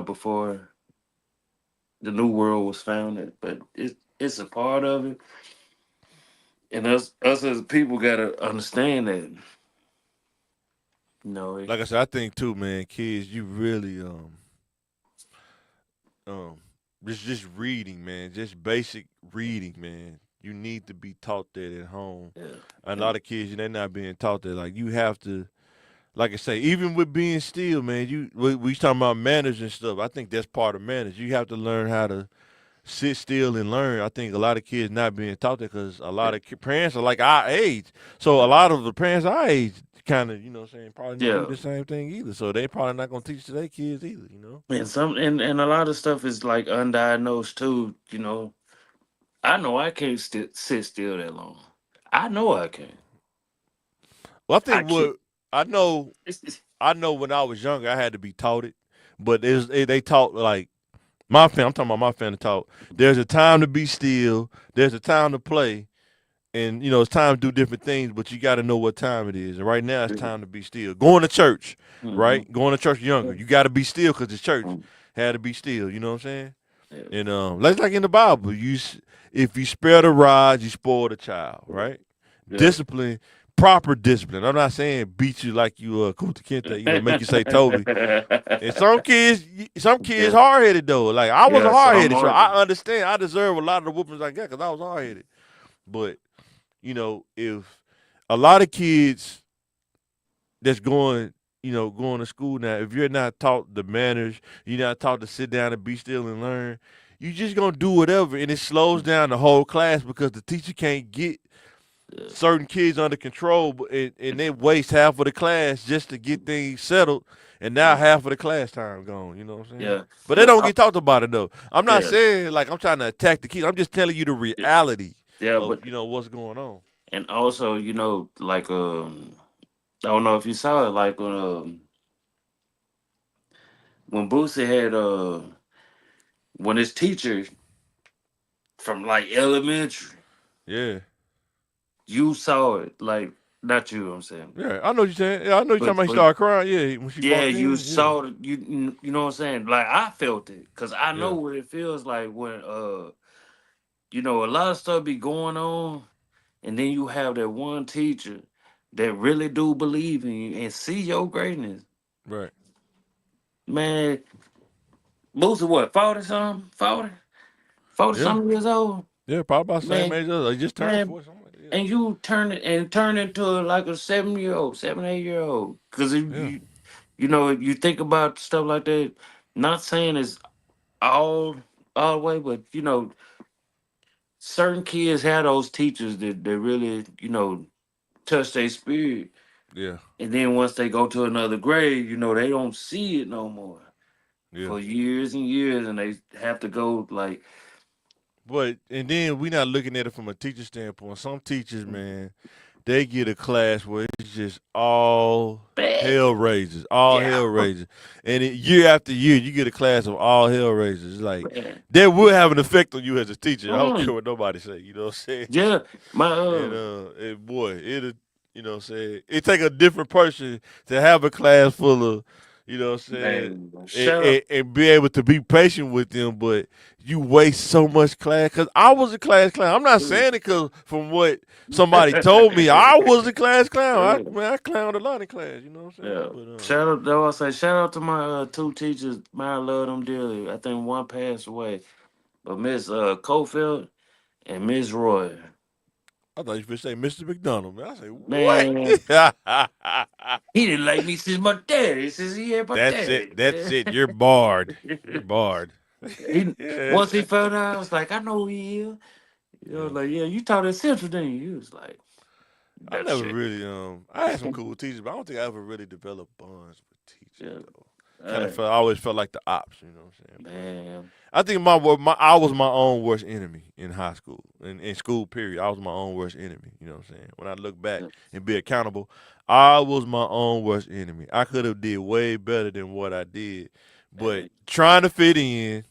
before the new world was founded. But it's a part of it, and us as people gotta understand that. You know, it, like I said, I think too, man, kids, you really um just reading, man, just basic reading, man. You need to be taught that at home. yeah, And a and lot of kids, they're not being taught that. Like you have to, like I say, even with being still, man. We talking about manners and stuff. I think that's part of manners. You have to learn how to sit still and learn. I think a lot of kids not being taught that because a lot of parents are like our age. So a lot of the parents our age kind of, what I'm saying, probably didn't do yeah. the same thing either. So they probably not gonna teach to their kids either. And a lot of stuff is like undiagnosed too. I know I can't sit still that long. I know I can't. Well, I I think can't. what I know, I know when I was younger, I had to be taught it, but they taught like my family. I'm talking about my family taught. There's a time to be still. There's a time to play, and it's time to do different things, but you got to know what time it is. And right now, it's time to be still. Going to church, Mm-hmm. right? Going to church younger, you got to be still because it's church. Mm-hmm. Had to be still. You know what I'm saying? Yeah. And like in the Bible, if you spare the rod, you spoil the child, right? Yeah. Discipline, proper discipline. I'm not saying beat you like you Kunta Kinte, make you say Toby. And some kids yeah. hard headed though. Like I was a Yeah. So hard I'm headed, so hard. I understand. I deserve a lot of the whoopings I got because I was hard headed. But if a lot of kids that's going to school now, if you're not taught the manners, you're not taught to sit down and be still and learn. you just gonna do whatever, and it slows down the whole class because the teacher can't get Yeah. certain kids under control, and they waste half of the class just to get things settled, and now Mm. half of the class time gone. You know what I'm saying? Yeah. But they But don't get talked about it though. I'm not yeah. saying like I'm trying to attack the kids. I'm just telling you the Yeah. reality Yeah, of but what's going on. and also, like I don't know if you saw it, like when Boosie had when his teacher from like elementary, Yeah, you saw it, like not you, I'm saying. yeah. I know what you're saying. Yeah, I know you're talking about. He But started crying. Yeah, when she yeah, walked you in. Yeah, saw it, you know what I'm saying? Like I felt it cuz I know yeah, what it feels like when a lot of stuff be going on and then you have that one teacher that really do believe in you and see your greatness. right. Man, Boosie what, 40 something? 40? 40 Yeah, something years old? yeah. Probably about the same Man, age as us. He just turned man, 40, something like that. and you turn into like a 7-year old, 7, 8 year old. Cause if Yeah, you think about stuff like that, not saying it's all all the way, but certain kids have those teachers that really, touch their spirit. yeah, And then once they go to another grade, they don't see it no more yeah. for years and years, and they have to go like, But and then we not looking at it from a teacher standpoint. Some teachers, man, they get a class where it's just all bad. hell raises, all Yeah, hell raises, and year after year you get a class of all hell raises. It's like man. that will have an effect on you as a teacher. I don't care Mm. what nobody say. You know what I'm saying? Yeah, my And boy, it'll what I'm saying, it take a different person to have a class full of, what I'm saying, man, and, shut up. and, and be able to be patient with them, but you waste so much class. Cause I was a class clown. I'm not saying it cause from what somebody told me, I was a class clown. I clowned a lot in class. You know what I'm saying? Yeah. But Shout out, though I say, shout out to my two teachers. Man, I love them dearly. I think one passed away, but Miss Cofield and Miss Roy. I thought you were say Mr. McDonald, man. I say what? Man, he didn't like me since my daddy. Since he had my That's it. daddy. That's it. You're barred. You're barred. he Yeah. once he found out, I was like, I know who he is. Yeah. Like, yeah, you taught at Central, didn't you? He was like, I that never shit. really I had some cool teachers, but I don't think I ever really developed bonds with teachers Yeah, though. Kind of hey, felt I always felt like the ops, you know what I'm saying? But man. I think my I was my own worst enemy in high school. In school period, I was my own worst enemy, you know what I'm saying? When I look back and be accountable, I was my own worst enemy. I could have did way better than what I did. But Man, trying to fit in,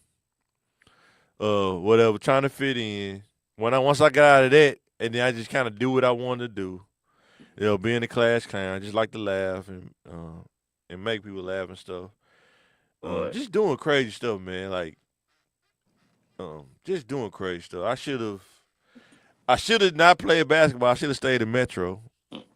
whatever, trying to fit in. Once I got out of that, and then I just kind of do what I wanted to do. Being a class clown, I just like to laugh and make people laugh and stuff. boy. Just doing crazy stuff, man. Like just doing crazy stuff. I should have not played basketball. I should have stayed in Metro.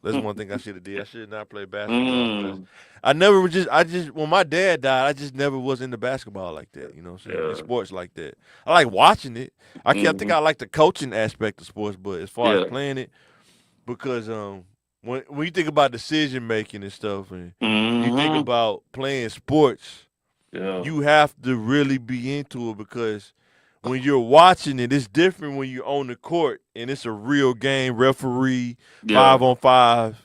That's one thing I should have did. I should have not played basketball because Mm, I never was just I just when my dad died, I just never was into basketball like that. You know what I'm saying? In yeah. sports like that, I like watching it. I think Mm, I like the coaching aspect of sports, but as far as yeah. playing it, because when you think about decision making and stuff, and you think Mm-hmm. about playing sports, Yeah. you have to really be into it because when you're watching it, it's different when you're on the court and it's a real game, referee, Yeah. 5-on-5.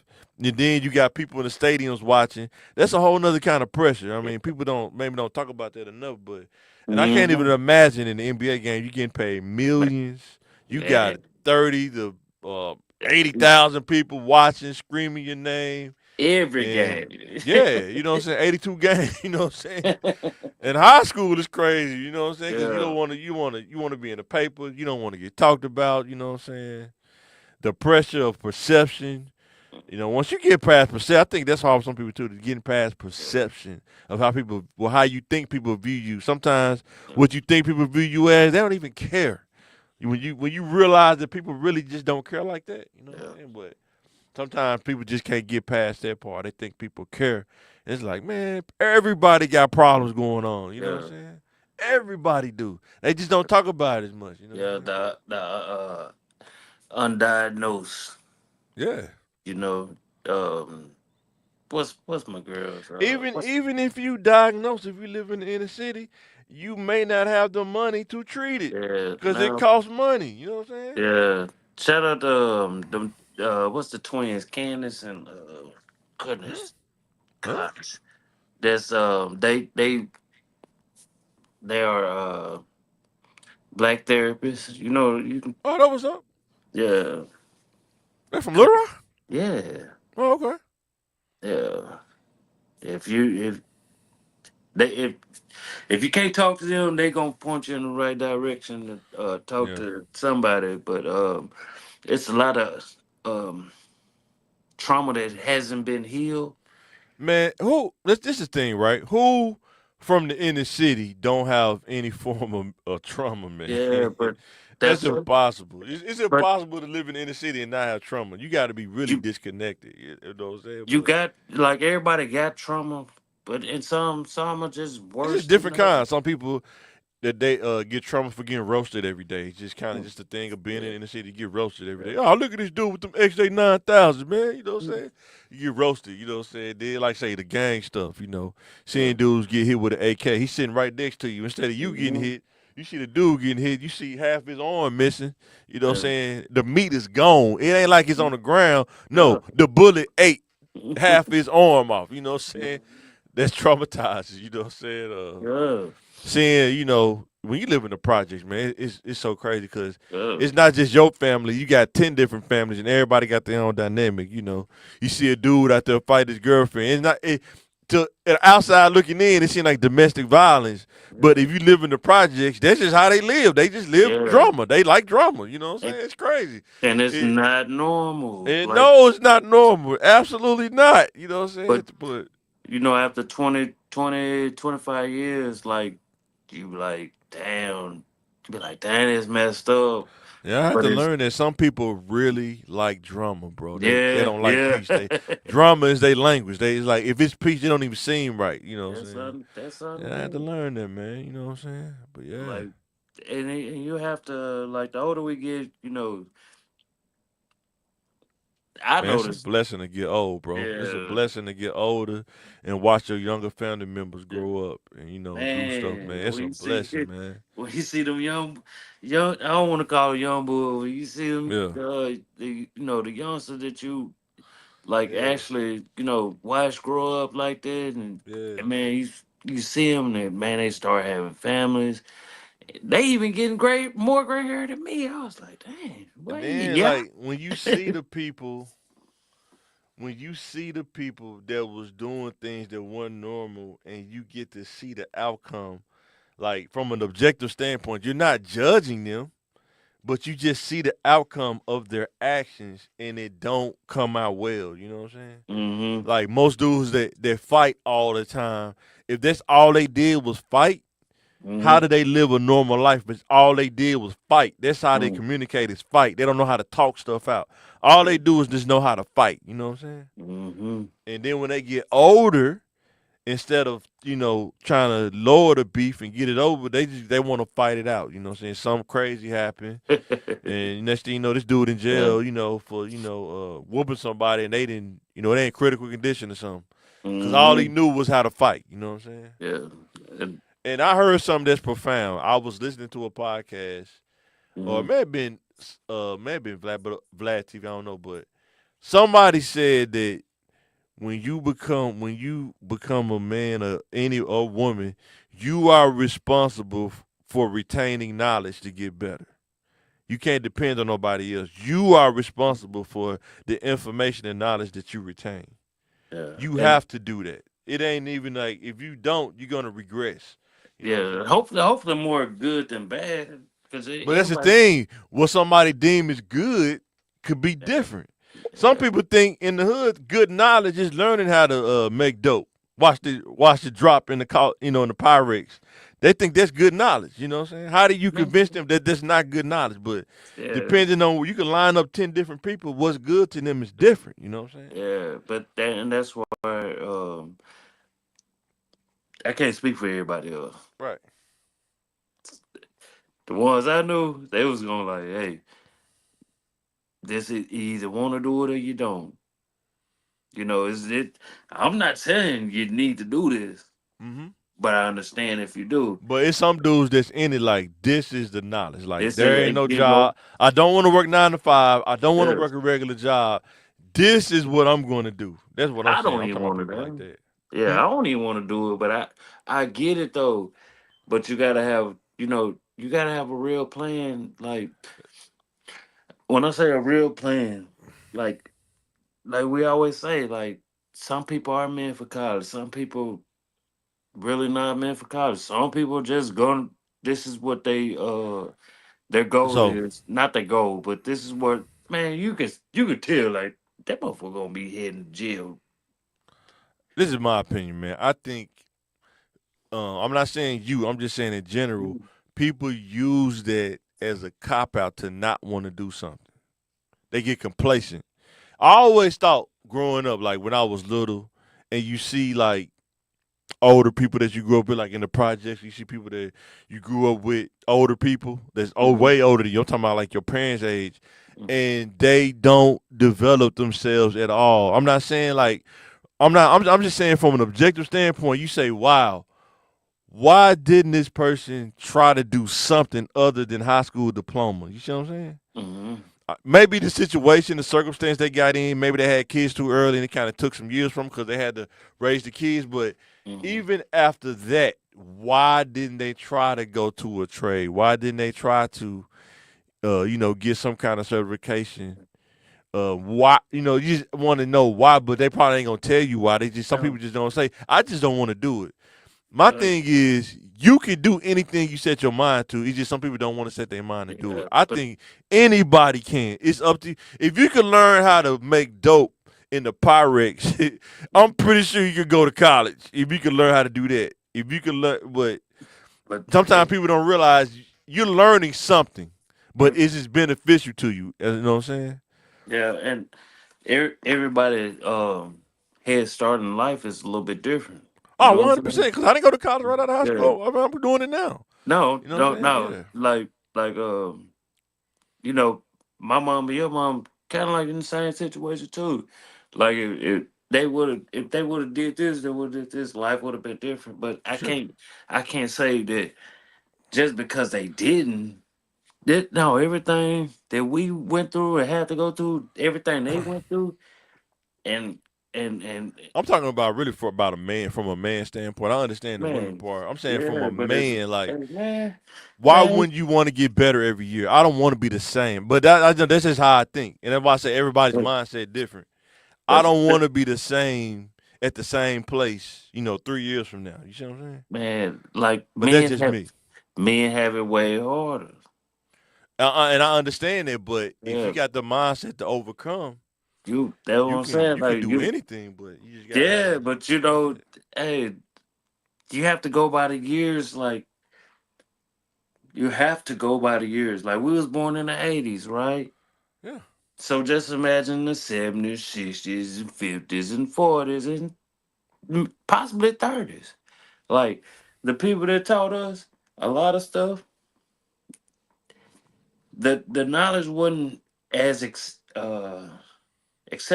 And then you got people in the stadiums watching. That's a whole nother kind of pressure. I mean, people don't talk about that enough, but and I can't even Mm-hmm. imagine in the NBA game you getting paid millions. You got Man. 30 to 80,000 people watching, screaming your name. Every And game. yeah, you know what I'm saying? 82 games, you know what I'm saying? In high school, it's crazy. You know what I'm saying? Because you Yeah. don't want to. You want to be in the paper. You don't want to get talked about. You know what I'm saying? The pressure of perception. Once you get past perception, I think that's hard for some people too. To getting past perception of how you think people view you. Sometimes what you think people view you as, they don't even care. When you realize that people really just don't care like that. You know what Yeah. I'm saying? But sometimes people just can't get past that part. They think people care. It's like, man, everybody got problems going on. You know what I'm Yeah. saying? Everybody do. They just don't talk about it as much. You know what I'm Yeah. saying? The undiagnosed. Yeah. You know. Um. What's my girl's? Even What's even if you diagnose, if you live in the inner city, you may not have the money to treat it Yeah. because it No. costs money. You know what I'm saying? Yeah. Shout out to them. What's the twins? Candace and Hmm? goodness, Huh? gosh. That's they are black therapists. You know you can. Oh, that was up. Yeah. They from Little Rock? Yeah. Oh, okay. Yeah. If they if you can't talk to them, they gonna point you in the right direction to talk Yeah. to somebody. But it's a lot of um trauma that hasn't been healed. Man, who? This is the thing, right? Who from the inner city don't have any form of trauma, man? Yeah, but That's that's what. impossible. It's But impossible to live in the inner city and not have trauma. You got to be really you disconnected. You know what I'm saying? you But got like everybody got trauma, but in some are just it's just worse than different others. kinds. Some people that they get trauma for getting roasted every day. It's just kind of Mm, just a thing of being yeah, in the city. You get roasted every yeah, day. Oh, look at this dude with them XJ 9000, man. You know what I'm mm, saying? You get roasted. You know what I'm saying? Then, like say the gang stuff. yeah. Seeing dudes get hit with an AK. He's sitting right next to you. Instead of you getting Mhm, hit, you see the dude getting hit. You see half his arm missing. You know what I'm yeah, saying? The meat is gone. It ain't like it's on mm, the ground. yeah. No, the bullet ate half his arm off. You know what I'm saying? That's traumatizing. You know what I'm saying? Yeah, Seeing, when you live in the projects, man, it's so crazy because yeah, it's not just your family. You got 10 different families, and everybody got their own dynamic. You see a dude out there fight his girlfriend. It's not to an outside looking in. It seems like domestic violence, but yeah, if you live in the projects, that's just how they live. They just live yeah. drama. They like drama. You know what I'm And, saying? It's crazy. and it's It, not normal. and Like, no, it's not normal. Absolutely not. You know what I'm saying? but But after 20, 25 years, like you be like, damn, you be like, damn, it's messed up. yeah, I had But to it's learn that some people really like drama, bro. They yeah, don't like yeah. peace. Drama is their language. It's like if it's peace, it don't even seem right. You know what I'm saying? That's Yeah, I had to understandable. learn that, man. You know what I'm saying? But yeah, Like, and you have to like the older we get, I man, it's a noticed. blessing to get old, bro. It's a Yeah, blessing to get older and watch your younger family members yeah. grow up and do stuff, man. Man, It's a blessing, man. when you see them young, I don't want to call it young boy. When you see them, Yeah, the youngsters that you like yeah, actually, watch grow up like that, yeah. and man, you see them, and man, they start having families. They even getting more gray hair than me. I was like, dang, And wait, then yeah, like when you see the people that was doing things that weren't normal and you get to see the outcome, like from an objective standpoint, you're not judging them, but you just see the outcome of their actions and it don't come out well. You know what I'm saying? mm-hmm, Like most dudes that fight all the time, if that's all they did was fight, how mm-hmm, do they live a normal life? But all they did was fight. That's how they mm-hmm, communicate is fight. They don't know how to talk stuff out. All they do is just know how to fight. You know what I'm saying? mm-hmm. And then when they get older, instead of trying to lower the beef and get it over, they want to fight it out. You know what I'm saying? Something crazy happened, and next thing you know, this dude in Yeah. jail. For whooping somebody, and they didn't. They in critical condition or something. Cause all he Mm-hmm. knew was how to fight. You know what I'm saying? Yeah. And I heard something that's profound. I was listening to a podcast, or it Mm-hmm. may have been Vlad TV. I don't know, but somebody said that when you become a man or any or woman, you are responsible for retaining knowledge to get better. You can't depend on nobody else. You are responsible for the information and knowledge that you retain. Yeah. You And have to do that. It ain't even like if you don't, you're gonna regress. You know what I'm yeah, saying? hopefully more good than bad. Because But that's the everybody. thing. What somebody deem is good could be Yeah. different. Some Yeah. people think in the hood, good knowledge is learning how to make dope. Watch the drop in the in the Pyrex. They think that's good knowledge. You know what I'm saying? How do you convince Mhm. them that that's not good knowledge? But Yeah. depending on you can line up 10 different people, what's good to them is different. You know what I'm saying? Yeah. But that's why I can't speak for everybody else. Right. The ones I knew, they was going like, hey, this is you either want to do it or you don't. Is it? I'm not saying you need to do this. Mm-hmm. but I understand if you do. But it's some dudes that's in it like this is the knowledge. Like This is there ain't no you know, job. I don't want to work 9 to 5. I don't want to yeah. work a regular job. This is what I'm going to do. That's what I'm I saying. don't I'm even talking about want to people like do. that. Yeah, Hmm? I don't even want to do it, but I get it though. But you gotta have, you gotta have a real plan. Like when I say a real plan, like like we always say, like some people are meant for college. Some people really not meant for college. Some people just going. This is what their goal So is. Not their goal, but this is what, man. You could tell like that motherfucker gonna be heading to jail. this is my opinion, man. I think I'm not saying you. I'm just saying in general, people use that as a cop out to not want to do something. They get complacent. I always thought growing up, like when I was little, and you see like older people that you grew up with, like in the projects, you see people that you grew up with, older people that's Mm-hmm. way older than you. I'm talking about like your parents' age, Mm-hmm. and they don't develop themselves at all. I'm not saying like I'm not. I'm just saying from an objective standpoint. You say, wow, why didn't this person try to do something other than high school diploma? You see what I'm saying? Mm-hmm. Maybe the situation, the circumstance they got in, maybe they had kids too early and it kind of took some years from them because they had to raise the kids. But Mm-hmm. even after that, why didn't they try to go to a trade? Why didn't they try to, get some kind of certification? Why, you just want to know why, but they probably ain't gonna tell you why. Some No, people just don't say. I just don't want to do it. My like, thing is, you can do anything you set your mind to. It's just some people don't want to set their mind to do it. yeah, I but think anybody can. It's up to you. If you can learn how to make dope in the Pyrex, I'm pretty sure you could go to college if you can learn how to do that. If you can learn, but but sometimes people don't realize you're learning something, but mm, it's just beneficial to you. You know what I'm saying? yeah, and everybody head start in life is a little bit different. You Oh, know what I'm 100%. saying? Because I didn't go to college right out of high Yeah. school. I'm doing it now. No, You know what I'm no, saying? no. Yeah. Like you know, my mom and your mom kind of like in the same situation too. Like if they would have did this, they would have did this. Life would have been different. But Sure. I can't say that just because they didn't. That no, everything that we went through and had to go through, everything they went through, and and I'm talking about really for about a man from a man standpoint. I understand the women man, part. I'm saying from yeah, a but it's man, like man, why man, wouldn't you want to get better every year? I don't want to be the same, but that's just how I think. And that's why I say everybody's but, mindset different. I but don't want to be the same at the same place, 3 years from now. You see what I'm saying? man, like But that's just me. men have it way harder. And I understand it, but if you Yeah, got the mindset to overcome, that's what you I'm can saying. you can Like do you, anything. But you just gotta have yeah, the but mindset. hey, you have to go by the years. Like you have to go by the years. Like we was born in the '80s, right? Yeah. So just imagine the '70s, '60s, and '50s, and '40s, and possibly '30s. Like the people that taught us a lot of stuff, the knowledge wasn't as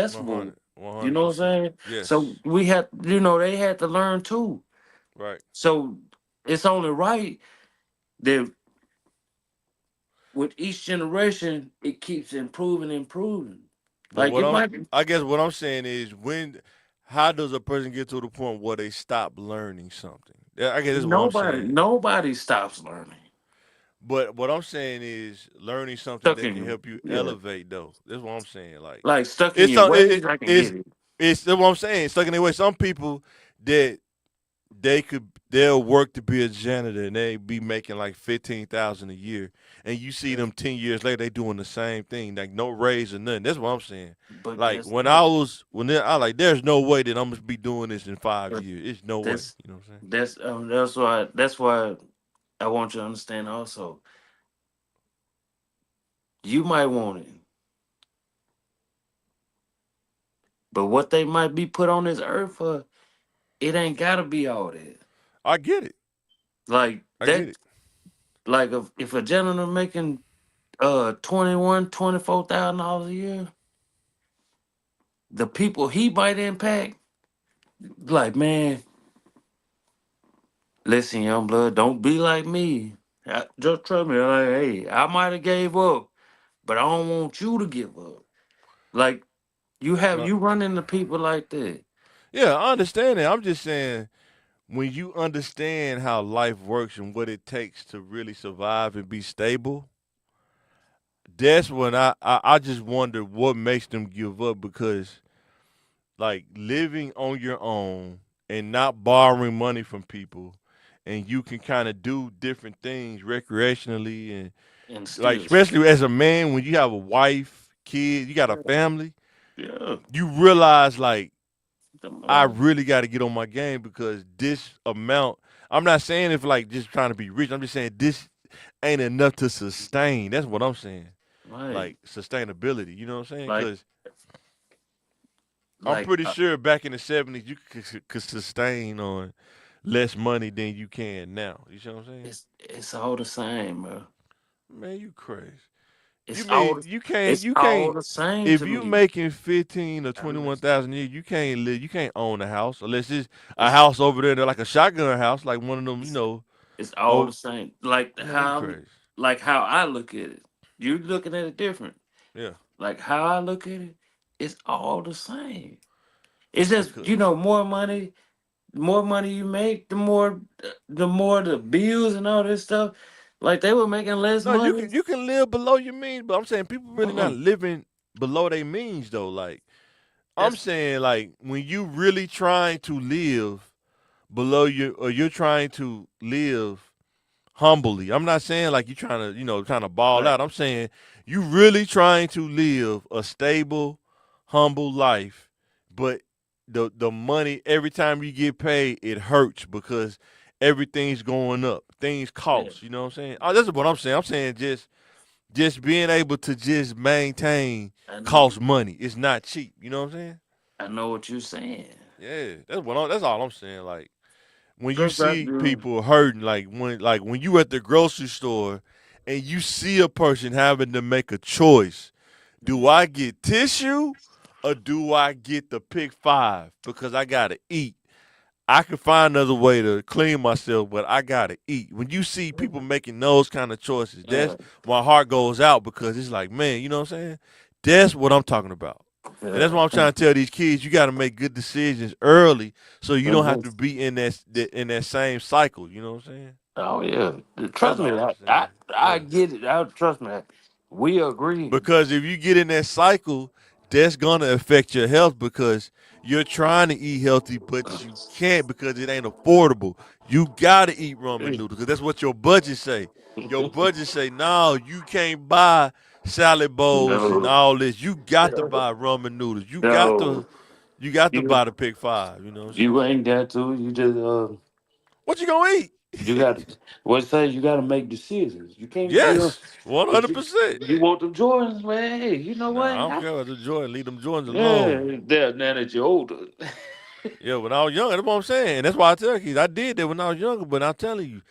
One accessible. hundred. One You hundred know what percent. I'm saying? So Yes. we had, they had to learn too. Right. So it's only right that with each generation it keeps improving, improving. But Like what it I'm, might be I guess what I'm saying is how does a person get to the point where they stop learning something? I guess that's what I'm saying. nobody stops learning. But what I'm saying is learning something Stuck that in can you, help you yeah. elevate though. That's what I'm saying. Like Like stuck in it's your some, ways. I can it's get it, that's what I'm saying. Stuck in their way. Some people that they'll work to be a janitor and they be making like 15,000 a year, and you see them 10 years later they doing the same thing, like no raise or nothing. That's what I'm saying. but Like guess when what? I like, there's no way that I'm gonna be doing this in five But years. It's no way. that's You know what I'm saying? that's why I want you to understand also. You might want it, but what they might be put on this earth for, it ain't gotta be all that. I get it. Like I get that, it. like if a gentleman making 24,000 dollars a year, the people he might impact, like man, listen, young blood, don't be like me. Just trust me. Like, hey, I might have gave up, but I don't want you to give up. Like No. you run into people like that. Yeah, I understand that. I'm just saying when you understand how life works and what it takes to really survive and be stable, that's when I just wonder what makes them give up because like living on your own and not borrowing money from people and you can kind of do different things recreationally and And like still, especially as a man when you have a wife, kid, you got a family, yeah, you realize like them, I really got to get on my game because this amount. I'm not saying if like just trying to be rich. I'm just saying this ain't enough to sustain. That's what I'm saying. right, Like sustainability. You know what I'm saying? like Because I'm like pretty sure back in the '70s you could sustain on less money than you can now. You see what I'm saying? it's all the same, bro. Man, you crazy. You It's all mean the, you can't it's you all can't the same if to you me. making 15 or I 21,000 a year, you can't live. You can't own a house unless it's a It's house over there, like a shotgun house, like one of them. it's it's all the Oh same. man, you crazy. Like how I look at it. You're looking at it different. Yeah, Like how I look at it, it's all the same. It's just because more money you make, the more the bills and all this stuff. Like they were making less no, money. you can live below your means, but I'm saying people really not Mm-mm. living below their means though. Like I'm That's saying, like when you really trying to live below your, or you're trying to live humbly. I'm not saying like you trying to, trying to ball like out. I'm saying you really trying to live a stable, humble life, but the money every time you get paid, it hurts because everything's going up. Things yeah, cost. You know what I'm saying? Oh, that's what I'm saying. I'm saying just being able to just maintain I know costs money. It's not cheap. You know what I'm saying? I know what you're saying. Yeah, that's all I'm saying. Like when you Just like see you. people hurting, like when you at the grocery store and you see a person having to make a choice, do I get tissue or do I get the pick five because I gotta eat? I can find another way to clean myself, but I gotta eat. When you see people making those kind of choices, that's Yeah, my heart goes out because it's like, man, you know what I'm saying? That's what I'm talking about. And that's yeah. why I'm trying to tell these kids you got to make good decisions early so you don't have Mhm. to be in that same cycle. You know what I'm saying? Oh yeah, trust That's me. all I'm I saying. I Yeah. get it. Trust me. We agree. Because if you get in that cycle, that's gonna affect your health because you're trying to eat healthy, but you can't because it ain't affordable. You gotta eat ramen noodles because that's what your budget say. Your budget say, no, you can't buy salad bowls and No, all this. You got to buy ramen noodles. no. You got to You buy the pick five. You know what I'm you saying? ain't got to. You just What you gonna eat? you got what say you got to make decisions. You can't Yes, one if hundred percent. you want them Jordans, man. Hey, you know Nah, I what? don't care about the Jordan. Leave them Jordans Yeah, alone. now that you're older. Yeah, when I was young, that's what I'm saying. And that's why I tell kids I did that when I was younger. But I'm telling you,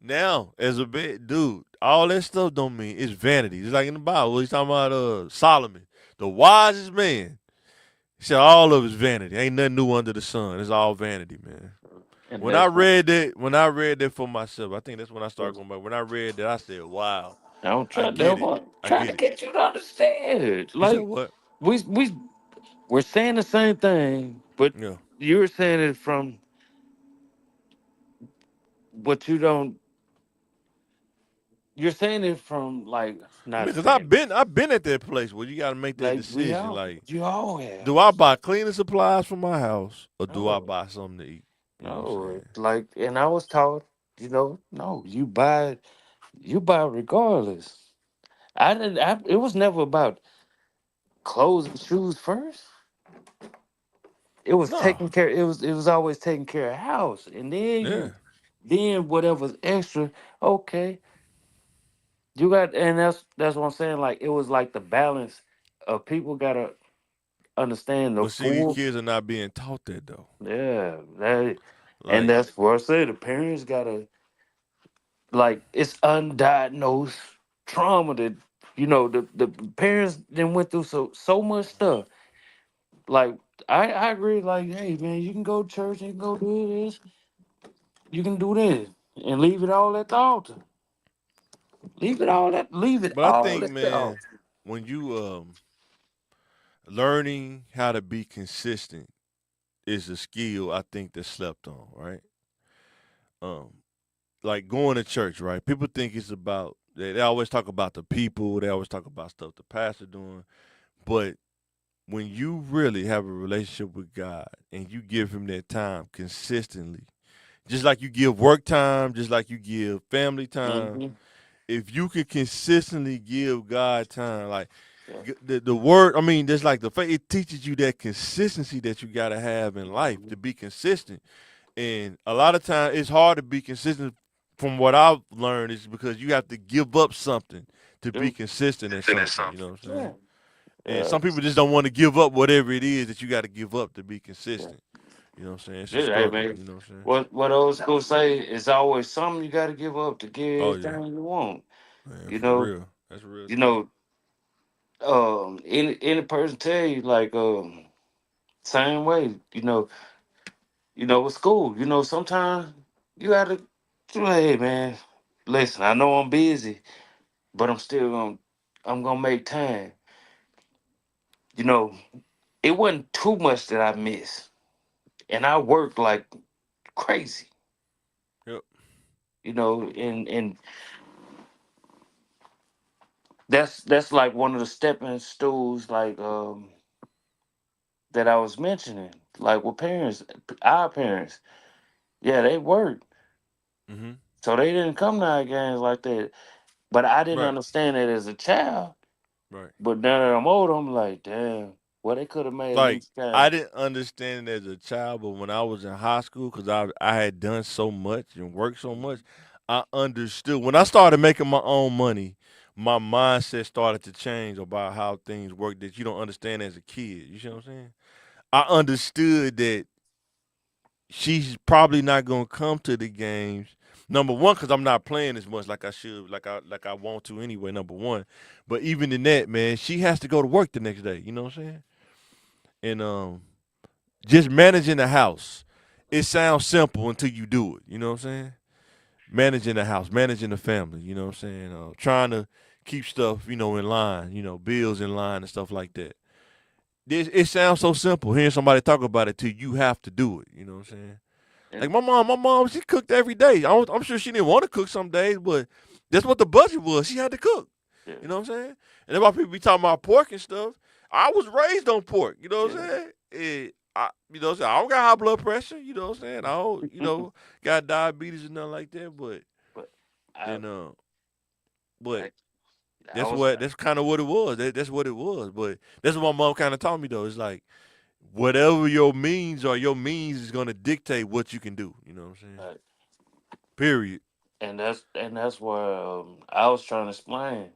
now as a big dude, all that stuff don't mean it's vanity. It's like in the Bible. He's talking about Solomon, the wisest man. He said all of it's vanity. Ain't nothing new under the sun. It's all vanity, man. And When I that's what read that, for myself, I think that's when I started going back. When I read that, I said, "Wow, I get it. I trying to get it." get you to understand. You said Like what? we we're saying the same thing, but Yeah, you're saying it from what you don't. You're saying it from like I not mean, cause saying I've been at that place where you got to make that like we decision. all Like, you all have. do I buy cleaning supplies for my house or do I No, buy something to eat? You know what I'm no. saying? Like, and I was taught, no, you buy regardless. I didn't. It was never about clothes and shoes first. It was No, taking care. It was always taking care of house, and yeah. then whatever's extra. Okay, you got, and that's what I'm saying. Like it was like the balance of people gotta understand the But see, these full. kids are not being taught that though. Yeah, and Like, that's what I say. The parents gotta like it's undiagnosed trauma that the parents then went through so much stuff. Like I agree. Like hey man, you can go to church, you can go do this, You can do this and leave it all at the altar. Leave it all at leave it But I all think, at the man, altar. when you learning how to be consistent is a skill I think that's slept on, right? Um, like going to church, right? People think it's about they always talk about the people, they always talk about stuff the pastor doing, but when you really have a relationship with God and you give him that time consistently, just like you give work time, just like you give family time, Mm-hmm. if you can consistently give God time, like Yeah. the word, I mean, there's like the faith, it teaches you that consistency that you got to have in life Mm-hmm. to be consistent. And a lot of times it's hard to be consistent from what I've learned is because you have to give up something to be Yeah. consistent at something, you know what I'm saying? Yeah. And Yeah. some people just don't want to give up whatever it is that you got to give up to be Yeah. consistent. You know what I'm saying? It's a Yeah, hey struggle, man. you know what I'm saying? What old school say is always something you gotta give up to Oh get yeah. everything you want. Man, You for know, real. That's real you talk. know, any person tell you like same way, with school, sometimes you gotta hey man, listen, I know I'm busy, but I'm gonna make time. You know, it wasn't too much that I missed. And I worked like crazy, Yep. and that's like one of the stepping stools that I was mentioning. Like with parents, our parents, yeah, they worked. Mhm. So they didn't come to our games like that. But I didn't Right. understand it as a child. Right. But now that I'm older, I'm like, damn, well, they could have made at Like least I time. didn't understand it as a child, but when I was in high school, because I had done so much and worked so much, I understood. When I started making my own money, my mindset started to change about how things work that you don't understand as a kid. You see what I'm saying? I understood that she's probably not gonna come to the games. Number one, because I'm not playing as much like I should, like I want to anyway. Number one, but even in that, man, she has to go to work the next day. You know what I'm saying? And just managing the house. It sounds simple until you do it. You know what I'm saying? Managing the house, managing the family. You know what I'm saying? Trying to keep stuff, in line. Bills in line and stuff like that. It sounds so simple. Hearing somebody talk about it till you have to do it. You know what I'm saying? Like And my mom, she cooked every day. I'm sure she didn't want to cook some days, but that's what the budget was. She had to cook. yeah, You know what I'm saying? And then why people be talking about pork and stuff. I was raised on pork. You know what I'm yeah. saying? You know what I'm saying? I don't got high blood pressure. You know what I'm saying? I don't, got diabetes and nothing like that. But but I, and but I, I that's was, what that's kind of what it was. That's what it was. But that's what my mom kind of taught me though. It's like whatever your means is gonna dictate what you can do. You know what I'm saying? uh, Period. and that's where I was trying to explain.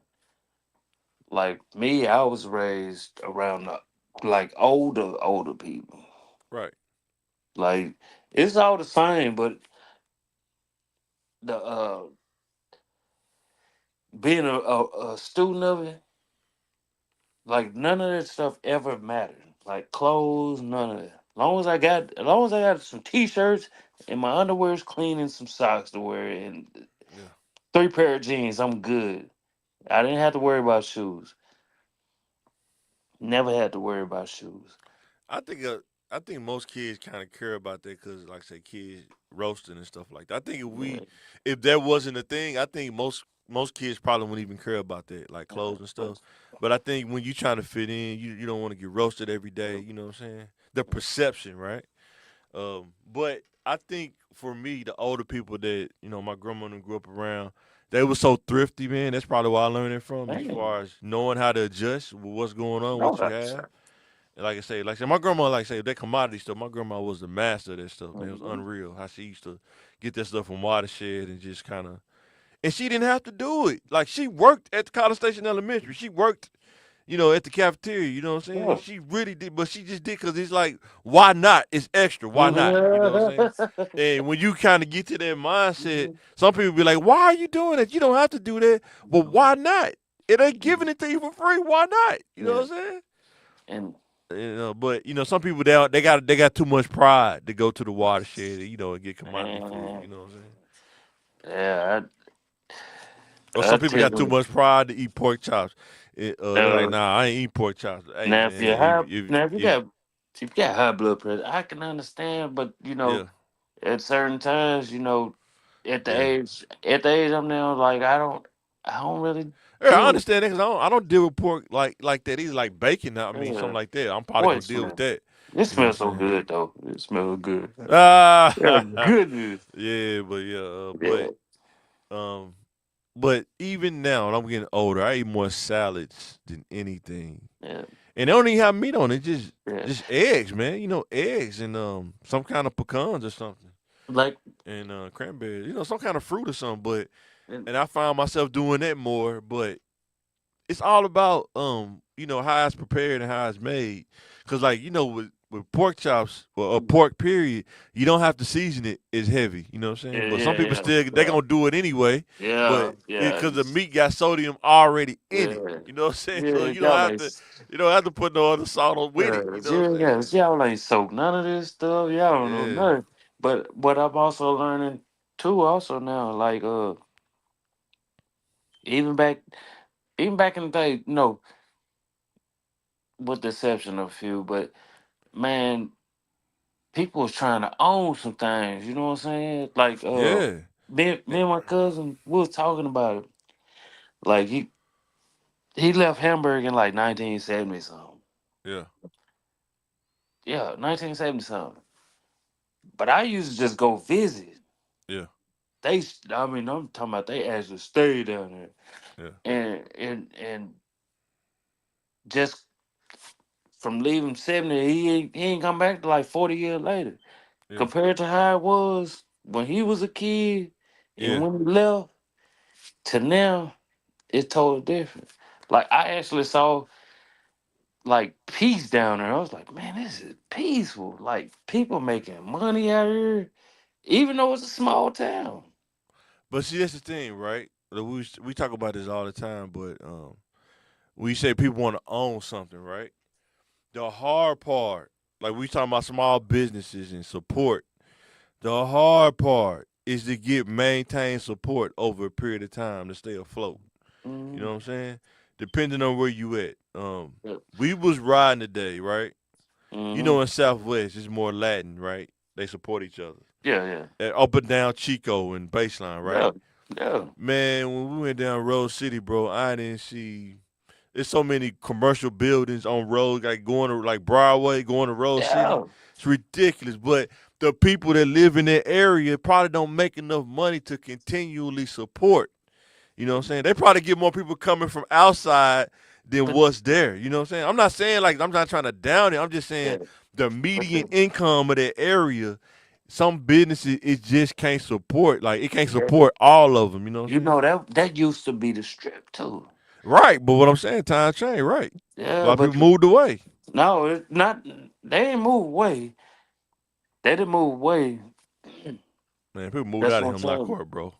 Like me, I was raised around like older people. Right. Like it's all the same, but the being a student of it, like none of that stuff ever mattered. Like clothes, none of that. As long as I got some t-shirts and my underwear's clean and some socks to wear and Yeah. three pair of jeans, I'm good. I didn't have to worry about shoes. Never had to worry about shoes. I think uh, I think most kids kind of care about that because, like I say, kids roasting and stuff like that. I think Yeah, if that wasn't a thing, I think most kids probably wouldn't even care about that, like yeah, clothes and stuff. but But I think when you trying to fit in, you don't want to get roasted every day. You know what I'm saying? The perception, right? But I think for me, the older people that my grandma and them grew up around, they were so thrifty, man. That's probably where I learned it from, as man, far as knowing how to adjust with what's going on, no, what you that's have. Like I say, my grandma, that commodity stuff. My grandma was the master of that stuff, man. It was mm-hmm. unreal how she used to get that stuff from Watershed and just kind of. And she didn't have to do it. Like she worked at the College Station Elementary. She worked, at the cafeteria. You know what I'm saying? Yeah. She really did, but she just did because it's like, why not? It's extra. Why not? You know what I'm saying? And when you kind of get to that mindset, Mhm. some people be like, why are you doing it? You don't have to do that. But Mhm. why not? It ain't Mhm. giving it to you for free. Why not? You know Yeah, what I'm saying? and But some people they got too much pride to go to the watershed, and get commodity food. Man, You know what I'm saying? yeah, Or I some people tell got too you. much pride to eat pork chops. They're like, Uh, nah, I ain't eat pork chops. Hey now if man, you have, now if if you got high blood pressure, I can understand. But yeah, at certain times, yeah. at the age I'm now, like I don't really Yeah, I deal with. understand that because I don't deal with pork like that either, like bacon. I mean, something Uh, like that. I'm probably boy, gonna deal with that. it You know smells what so I'm saying? good though. It smells good. Yeah, Ah, goodness. yeah, but yeah, Yeah, um, but even now, when I'm getting older, I eat more salads than anything, yeah, and they don't even have meat on it. yeah. Just eggs, man. Eggs and some kind of pecans or something, Like, and cranberries. Some kind of fruit or something. But and, and I find myself doing that more. But it's all about how it's prepared and how it's made. Cause like with pork chops or pork period, you don't have to season it as heavy. You know what I'm yeah, saying? But some yeah, people yeah, still they yeah, gonna do it anyway. yeah, But yeah, because the meat got sodium already in it. yeah, You know what I'm saying? So yeah. you don't Y'all have ain't, to you don't have to put no other salt on with it. You know what I'm yeah, saying? y'all ain't soaked none of this stuff. Y'all don't know Yeah, nothing. But I'm also learning too. Also now, like even back even back in the day, with the exception of a few, but man, people was trying to own some things. You know what I'm saying? Like yeah, me and my cousin, we was talking about it. Like he left Hamburg in like 1970 something. yeah, Yeah, 1970 something. But I used to just go visit. yeah, I mean, I'm talking about they actually stayed down there, yeah, and just from leaving 70, he ain't come back to like 40 years later. yeah, Compared to how it was when he was a kid and yeah. when he left to now, it's totally different. Like I actually saw like peace down there. I was like, man, this is peaceful. Like people making money out here, even though it's a small town. But see, that's the thing, right? We talk about this all the time, but we say people want to own something, right? The hard part, like we talking about small businesses and support, the hard part is to get maintained support over a period of time to stay afloat. You know Mm-hmm. what I'm saying? Depending on where you at. Yep. We was riding today, right? Mm-hmm. In Southwest, it's more Latin, right? They support each other. Yeah, yeah. Up and down Chico and Baseline, right? Yeah. Yeah. Man, when we went down Rose City, bro, I didn't see. There's so many commercial buildings on roads, like going to like Broadway, going to Rose City. Yeah. It's ridiculous. But the people that live in that area probably don't make enough money to continually support. You know what I'm saying? They probably get more people coming from outside than But what's there. You know what I'm saying? I'm not saying like I'm not trying to down it. I'm just saying yeah. the But median income of that area, some businesses it just can't support. Like it can't yeah. support all of them. You know what I'm You saying? know that used to be the strip too. Right, but what I'm saying, time change, right? A Yeah, lot of but people moved away. no, it's not. They didn't move away. They didn't move away. Man, people moved That's out of what I'm Hemlock saying, Court, bro.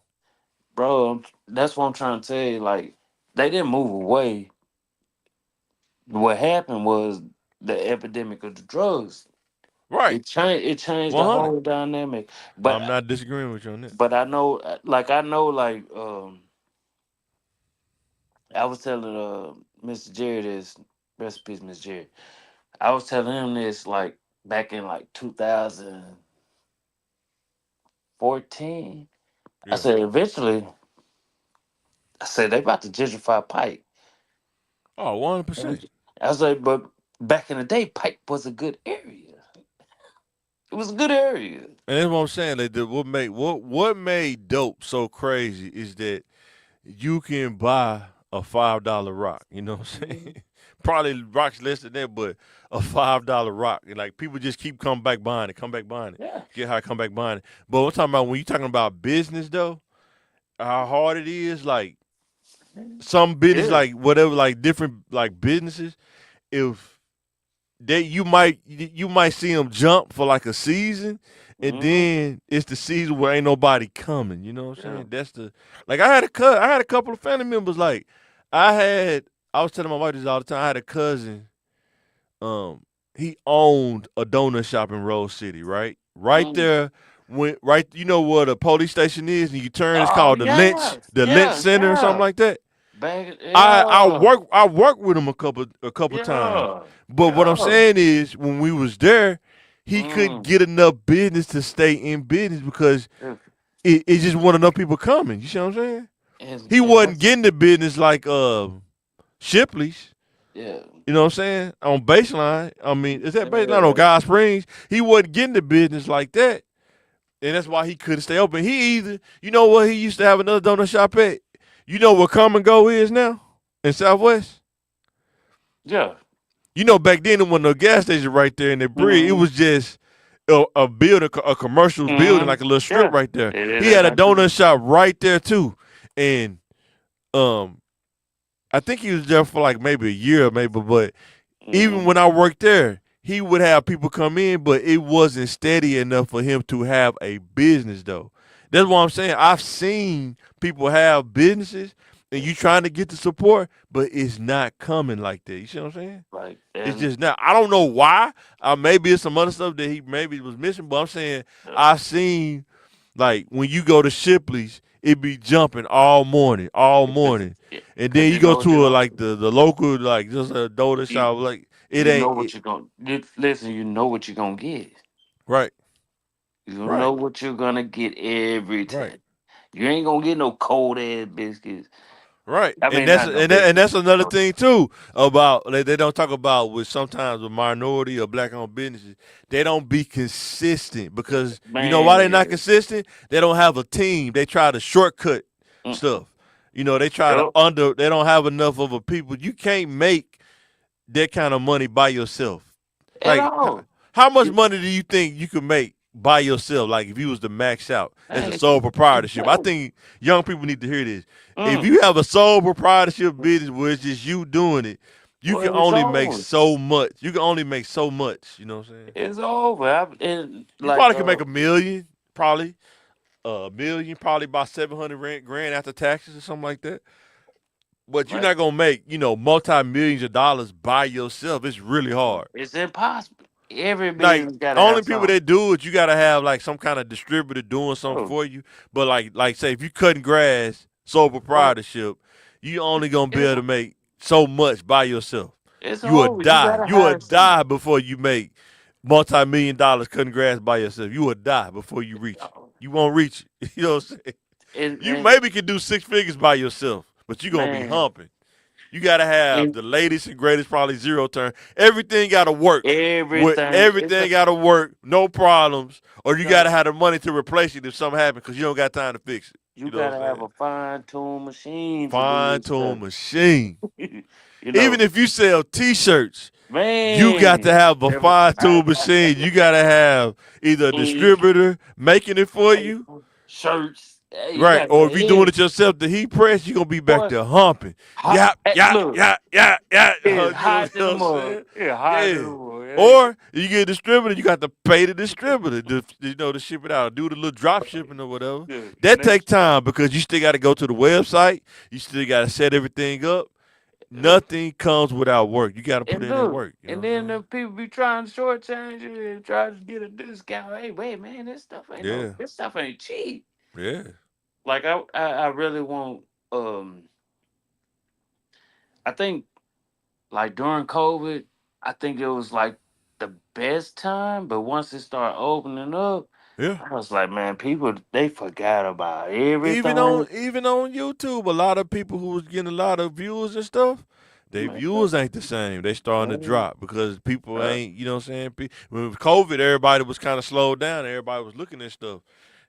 bro. That's what I'm trying to tell you. Like they didn't move away. What happened was the epidemic of the drugs. Right, It changed. It changed the 100. whole dynamic. I'm But not disagreeing with you on that. but I know, like I was telling Mr. Jerry this recipes, Mr. Jerry. I was telling him this like back in like 2014. I Yeah. said eventually. I said they about to gentrify Pike. Oh, 100%. I was like, but back in the day, Pike was a good area. It was a good area. And that's what I'm saying. Like, what made dope so crazy is that you can buy a $5 rock. You know what I'm Mhm. saying? Probably rocks less than that, but a $5 rock. And like people just keep coming back buying it, come back buying it, Yeah. get high, come back buying it. But I'm talking about when you talking about business though, how hard it is. Like some business, Yeah. like whatever, like different like businesses. If you might see them jump for like a season, and Hmm. then it's the season where ain't nobody coming. You know what I'm Yeah. saying? That's the like I had a couple of family members like I had. I was telling my wife this all the time. I had a cousin. Um, he owned a donut shop in Rose City, right? Right Mm. there, when right, you know where the police station is, and you turn. It's Oh called yeah, the Lynch yeah, Center or something yeah. like that. Back, yeah, I worked with him a couple times, yeah, but what I'm yeah. saying is when we was there, he couldn't Mm. get enough business to stay in business because If- it just wasn't enough people coming. You see what I'm saying? He And wasn't that's getting the business like Shipley's. yeah, You know what I'm saying? On baseline, I mean, is that baseline on yeah, God Springs? He wasn't getting the business like that, and that's why he couldn't stay open. He either, you know what, he used to have another donut shop at. You know what Come and Go is now in Southwest. yeah. You know back then when the gas station right there in the bridge, it Mm-hmm. was just a building, a commercial building, Mm-hmm. like a little strip Yeah. right there. It He is had a actually. donut shop right there too, and um, I think he was there for like maybe a year, maybe, but even Mm-hmm. when I worked there, he would have people come in, but it wasn't steady enough for him to have a business though. That's what I'm saying. I've seen people have businesses and you trying to get the support, but it's not coming like that. You see what I'm saying? Like It's and just not. I don't know why. Maybe it's some other stuff that he maybe was missing, but I'm saying uh, I've seen like when you go to Shipley's, it be jumping all because morning, and then you go what you're to gonna like the local like just a donut you, shop like it you ain't know what it, you're gonna listen. You know what you're gonna get. right, You know right, what you're gonna get every right. time. You ain't gonna get no cold ass biscuits. Right, I mean, not no and biscuits. that's another No. thing too about they don't talk about with sometimes with minority or black owned businesses they don't be consistent because you know why they're not Man, consistent, they don't have a team, they try to shortcut mm-mm. stuff, you know, they try to Yup. they don't have enough of a people, you can't make that kind of money by yourself. At Like, all. how much You, money do you think you could make by yourself? Like, if you was to max out as a man, sole proprietorship, I no. think young people need to hear this. If Mm. you have a sole proprietorship business where it's just you doing it, you can Well, it's only make over. so much. You can only make so much. You know what I'm saying? It's over. And You like probably can make a million, probably a million, probably about 700 grand after taxes or something like that. But you're like not gonna make multi millions of dollars by yourself. It's really hard. it's impossible. Every Like business gotta only have people something. that do it, you gotta have like some kind of distributor doing something Oh, for you. But like say if you cutting grass, sole right. proprietorship, you only gonna be It's able to make so much by yourself. it's You will over. You die. gotta You will hire some. die before you make multi-million dollars cutting grass by yourself. You will die before you reach it. You won't reach it. You know what I'm saying? You And maybe can do 6 figures by yourself, but you're gonna be man, humping. You gotta have and the latest and greatest, probably zero turn. Everything gotta work. With everything. It's everything gotta work, no problems, or you gotta a have the money to replace it if something happens because you don't got time to fix it. you You know what gotta I'm have saying? a fine tuned machine to do Fine this stuff. tune machine. You Even know, if you sell T-shirts, you got to man, have a every fine time tune machine. You gotta have either a ink, distributor making it for you, paper, shirts. Hey, you right? got Or if you're doing the it yourself, the heat press, you're gonna be back boy. there humping. Hot, Yap, yap, look, yap, yap, yap. it's You hot in know the what I'm mug. saying? It's hot in the Yeah. mug. Hey, Or you get a distributor, you got to pay the distributor to ship it out, do the little drop shipping or whatever. yeah, That take time because you still got to go to the website. You still got to set everything up. yeah. Nothing comes without work. You got to put And in that look, work. You know and what I'm then saying? the people be trying to shortchange you and try to get a discount. Hey, wait, man, Yeah. this stuff ain't cheap. Yeah. Like I really want. I think like during COVID, I think it was like the best time. But once it started opening up, Yeah. I was like, man, people they forgot about even everything. on even on YouTube, a lot of people who was getting a lot of views and stuff, their Man, viewers ain't the same. They starting to man, drop because people uh, ain't, you know what I'm saying? With COVID, everybody was kind of slowed down. Everybody was looking at stuff.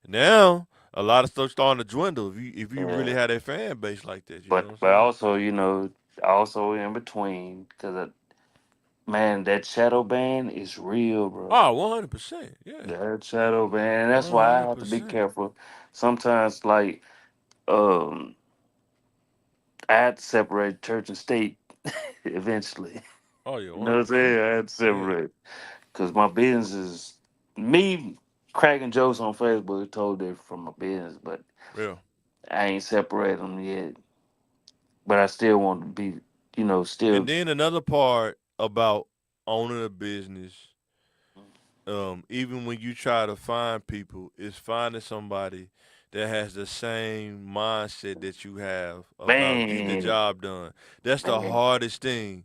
Now, a lot of stuff starting to dwindle if you really yeah. had a fan base like that, you know But what I'm saying? also also in between because man that shadow ban is real, bro. Oh, 100%. Yeah. That shadow ban. That's why I have to be 100%. careful. Sometimes like um I had to separate church and state eventually. Oh, yeah, You know what I'm saying? 100%. I had to Yeah. separate because my business is me cracking jokes on Facebook told it from my business, but Yeah. I ain't separated them yet. But I still want to be, And still then another part about owning a business, even when you try to find people, is finding somebody that has the same mindset that you have about getting the Man, job done. That's the man, hardest thing.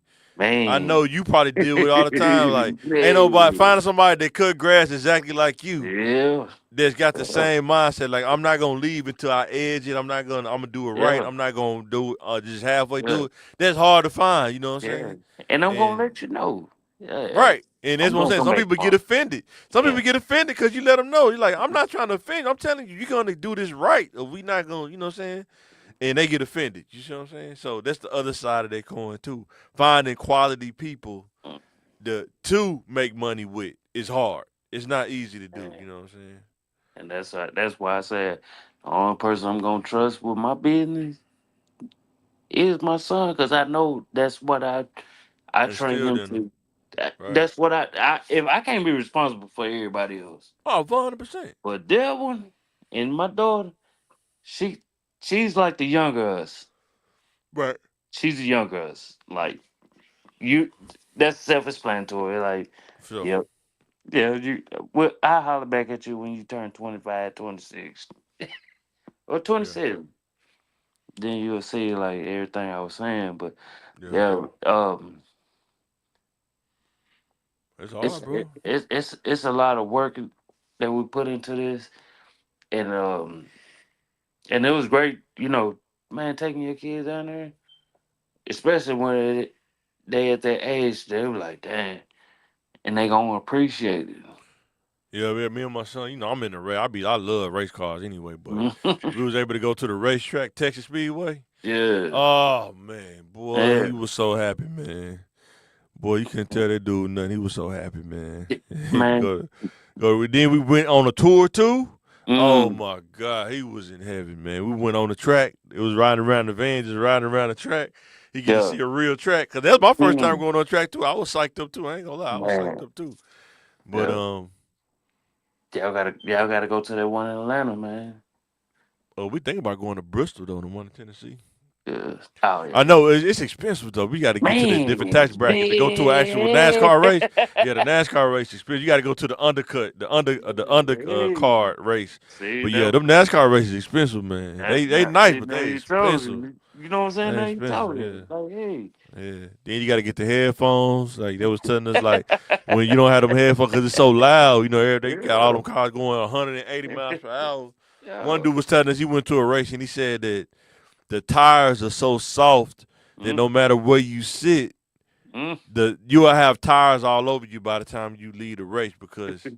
I know man. you probably deal with it all the time. Like, ain't nobody Man. finding somebody that cut grass exactly like you, Yeah, that's got the yeah, same mindset. Like, I'm not gonna leave until I edge it. I'm gonna do it right. yeah, I'm not gonna do it just halfway yeah, do it. That's hard to find. You know what I'm yeah. saying? And I'm gonna And let you know. Yeah, right. And that's I'm what I'm gonna saying. come Some back people get tomorrow. offended. Some Yeah. people get offended because you let them know. You're like, I'm not trying to offend you. I'm telling you, you're gonna do this right, or we not gonna. You know what I'm saying? And they get offended. You see what I'm saying? So that's the other side of that coin too. Finding quality people Mm. to make money with is hard. It's not easy to do. And You know what I'm saying? that's why I said the only person I'm gonna trust with my business is my son, because I know that's what I train Instilled him in them. to. Right. That's what I if I can't be responsible for everybody else, Oh, 100%. but that one and my daughter, she she's like the younger us. Right. She's the younger us. Like you, that's self-explanatory. Like, So, yep, yeah. You, well, I holler back at you when you turn 25, 26, or yeah. 27. Then you'll see like everything I was saying. But Yeah. yeah, It's hard, bro. it's a lot of work that we put into this, and it was great. Man, taking your kids down there, especially when they at that age, they were like, dang, and they gonna appreciate Yeah, yeah, me and my son, I'm in the race. I love race cars anyway, but it. we was able to go to the racetrack, Texas Speedway. Yeah, Oh man, boy, yeah, he was so happy, man. Boy, you couldn't tell that dude nothing. He was so happy, man. man. go, go. Then we went on a tour too. Oh Mm, my God, he was in heaven, man. We went on the track. It was riding around the van, just riding around the track. He get to yeah. see a real track. Cause that's my first time Mm, going on track too. I was psyched up too. I ain't gonna lie, I was psyched man. up too. But Yeah. Y'all gotta go to that one in Atlanta, man. we think about going to Bristol though, the one in Tennessee. Yeah. Oh I yeah. know it's expensive though. We got to get to the different Man, tax bracket to go to an actual man. NASCAR race. Yeah, the NASCAR race experience. You got to go to the undercut, the under Hey. card race. See But yeah, that them NASCAR races expensive, man. that's They not nice, see but now they you told expensive. me. You know what I'm saying? They Now you expensive. told me. Yeah, Like, hey. yeah. Then you got to get the headphones. Like they was telling us, like when you don't have them headphones because it's so loud. They got all Yeah. them cars going 180 miles per hour. One Yeah. dude was telling us he went to a race and he said that the tires are so soft that Mm, no matter where you sit, mm, you will have tires all over you by the time you leave the race because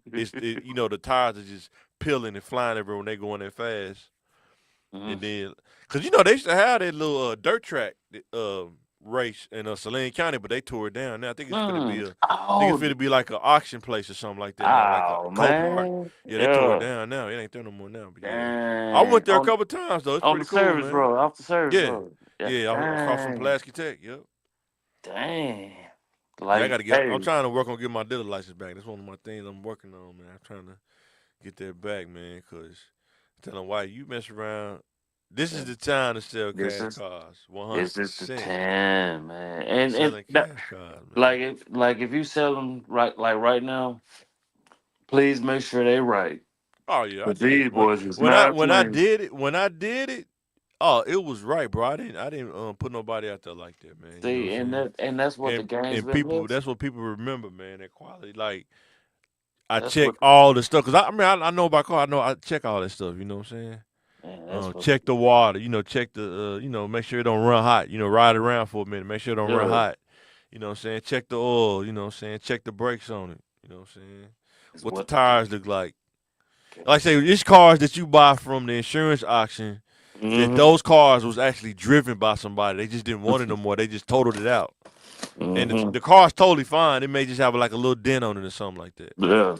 the tires are just peeling and flying everywhere when they going that fast. mm. And then because they used to have that little dirt track race in Saline County, but they tore it down. Now I think it's fit to be Mm. a, I think it's Oh, fit to be like an auction place or something like that now, like a oh Copart. man. Yeah, they tore it Yeah. down now. It ain't there no more now. But yeah, I Dang. went there a couple times though. It's On pretty the cool, service man. road, off the service Yeah, road. Yeah, yeah, across from dang. Pulaski Tech. Yep. Dang. Yeah, I Like, gotta get. I'm hey. trying to work on getting my dealer license back. That's one of my things I'm working on, man. I'm trying to get that back, man. Cause tell them why you mess around. This is Yeah, the time to sell this cash is cars. this is the 100% time, man. And selling cash cars, man. like if you sell them right like right now, please make sure they right. Oh yeah, I But did. these When boys is when I not when I playing. did it, oh, it was right, bro. I didn't put nobody out there like that, man. You know See, what I'm and saying? that's what the And game's and been people, missing. that's what people remember, man. That quality, like I That's what check all the stuff, cause I know about car. I know I check all that stuff. You know what I'm saying? man, that's what Check the water. Check the. Make sure it don't run hot. Ride it around for a minute. Make sure it don't run yeah. hot. You know what I'm saying? Check the oil. You know what I'm saying? Check the brakes on it. You know what I'm saying? It's What the what the tires look like. Like I say, these cars that you buy from the insurance auction, that mm-hmm. those cars was actually driven by somebody. They just didn't want it no more. They just totaled it out. And Mm-hmm. the car's totally fine. It may just have like a little dent on it or something like that. Yeah.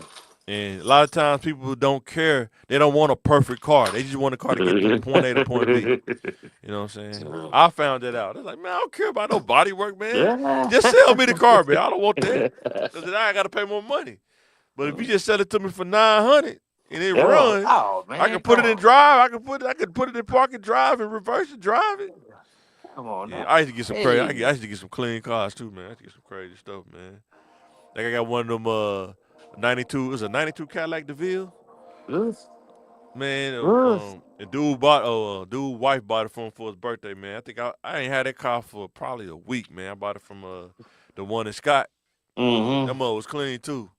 And a lot of times people who don't care, they don't want a perfect car. They just want a car to get from point A to point B. You know what I'm saying? So, I found that out. They're like, man, I don't care about no body work, man. yeah. Just sell me the car, man. I don't want that. Because then I got to pay more money. But if you just sell it to me for 900 and it Yeah. run, Oh I man, can put come it in on. drive. I could put it in park and drive and reverse and drive it. Come on Yeah, now. I used to get some crazy. I Hey. used to get some clean cars too, man. I used to get some crazy stuff, man. Like I got one of them 92. It was a 92 Cadillac DeVille. Ugh. Man, Ugh. a dude bought dude wife bought it for him for his birthday, man. I think I ain't had that car for probably a week, man. I bought it from the one in Scott. That Mm-hmm. mother was clean too.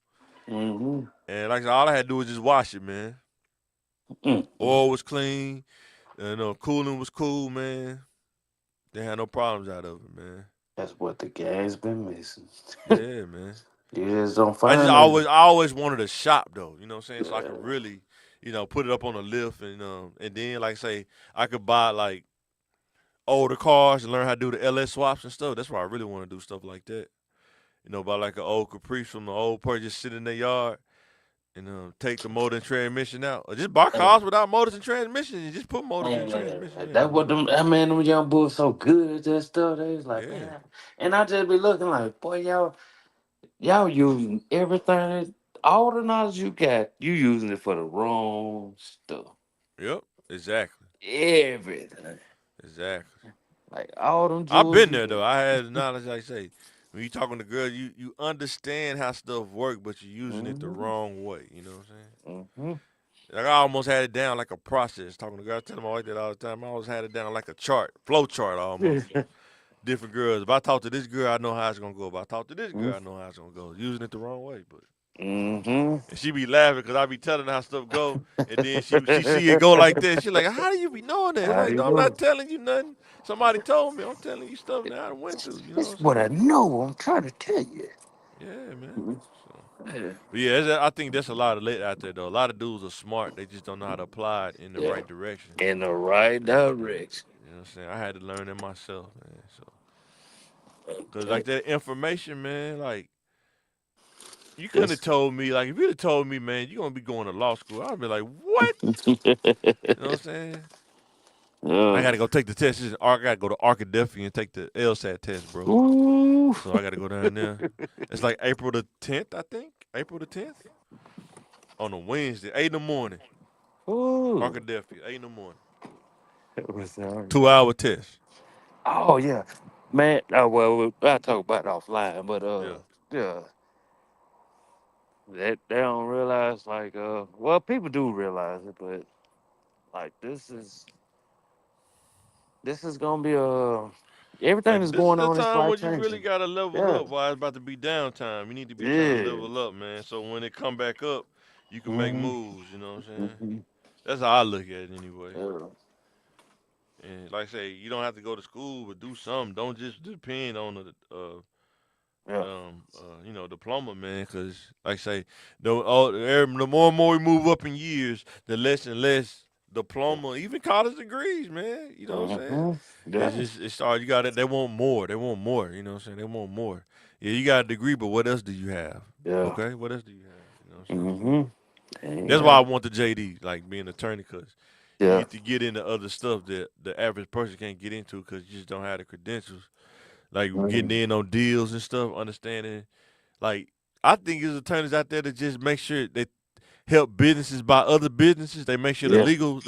Mm-hmm. And like I said, all I had to do was just wash it, man. Mm-hmm. Oil was clean. Cooling was cool, man. They had no problems out of it, man. That's what the gang's been missing. Yeah, man. You just don't I just find always them. I always wanted a shop though, you know what I'm saying? So I could Yeah. really, put it up on a lift and then like say I could buy like older cars and learn how to do the LS swaps and stuff. That's why I really want to do stuff like that. Buy like an old Caprice from the old person just sit in their yard and take the motor and transmission out. Or just buy Man, cars without motors and transmission and just put motors and man, transmission in that them. what them that man them young boys so good at that stuff. They was like, Yeah. man, and I just be looking like, boy, y'all using everything, all the knowledge you got, you using it for the wrong stuff. Yep. Exactly. Everything, Exactly. like all them I've jewels been you there though. got. I had the knowledge. Like I say, when you talking to girls, you understand how stuff work, but you're using it the Mm-hmm. wrong way. You know what I'm saying? Mm-hmm. Like I almost had it down like a process. Talking to girls, I tell them I like that all the time. I always had it down like a chart, flow chart almost. Different girls. If I talk to this girl, I know how it's gonna go. If I talk to this girl, I know how it's gonna go. Using it the wrong way, but Mm-hmm. and she be laughing because I be telling her how stuff go, and then she see it go like this. She like, how do you be knowing that? It's How like, you no, I'm not know? telling you nothing. Somebody told me. I'm telling you stuff now I went through. You know This what is I'm what I saying? know. I'm trying to tell you. Yeah, man. Mhm. So, Yeah. but yeah, I think that's a lot of lit out there though. A lot of dudes are smart. They just don't know how to apply it in the Yeah. right direction. In the right Yeah, direction. you know what I'm saying? I had to learn it myself, man. So, cause Okay. like that information, man, like you couldn't have told me, like if you'd have told me, man, you're gonna be going to law school, I'd be like, what? You know what I'm saying? I uh, gotta go take the test. I gotta go to Arkadelphia and take the LSAT test, bro. ooh. So I gotta go down there. It's like April the 10th, I think. April the 10th on a Wednesday, 8 in the morning. Ooh. Arkadelphia, 8 in the morning. It was, 2 hour test. oh yeah, man. I'll talk about it offline, but Yeah. yeah, they don't realize like well, people do realize it, but like this is gonna be everything Like that's this is going the on is time life when you really changing. gotta level Yeah, up. While it's about to be downtime, you need to be trying to yeah. level up, man. So when it come back up, you can make Mm-hmm. moves. You know what I'm saying? Mm-hmm. That's how I look at it anyway. Yeah. And like I say, you don't have to go to school, but do something. Don't just depend on Yeah. diploma, man. Because like I say, the more and more we move up in years, the less and less diploma, even college degrees, man. You know what I'm saying? Mm-hmm. It's Yeah. just it's hard. You got it. They want more. They want more. You know what I'm saying? They want more. Yeah, you got a degree, but what else do you have? Yeah. Okay, what else do you have? You know what I'm saying? Mm-hmm. Ain't That's why I got. want the JD, like being an attorney, because you Yeah. get to get into other stuff that the average person can't get into because you just don't have the credentials. Like getting Mm-hmm. in on deals and stuff, understanding. Like I think there's attorneys out there that just make sure they help businesses by other businesses. They make sure the Yeah.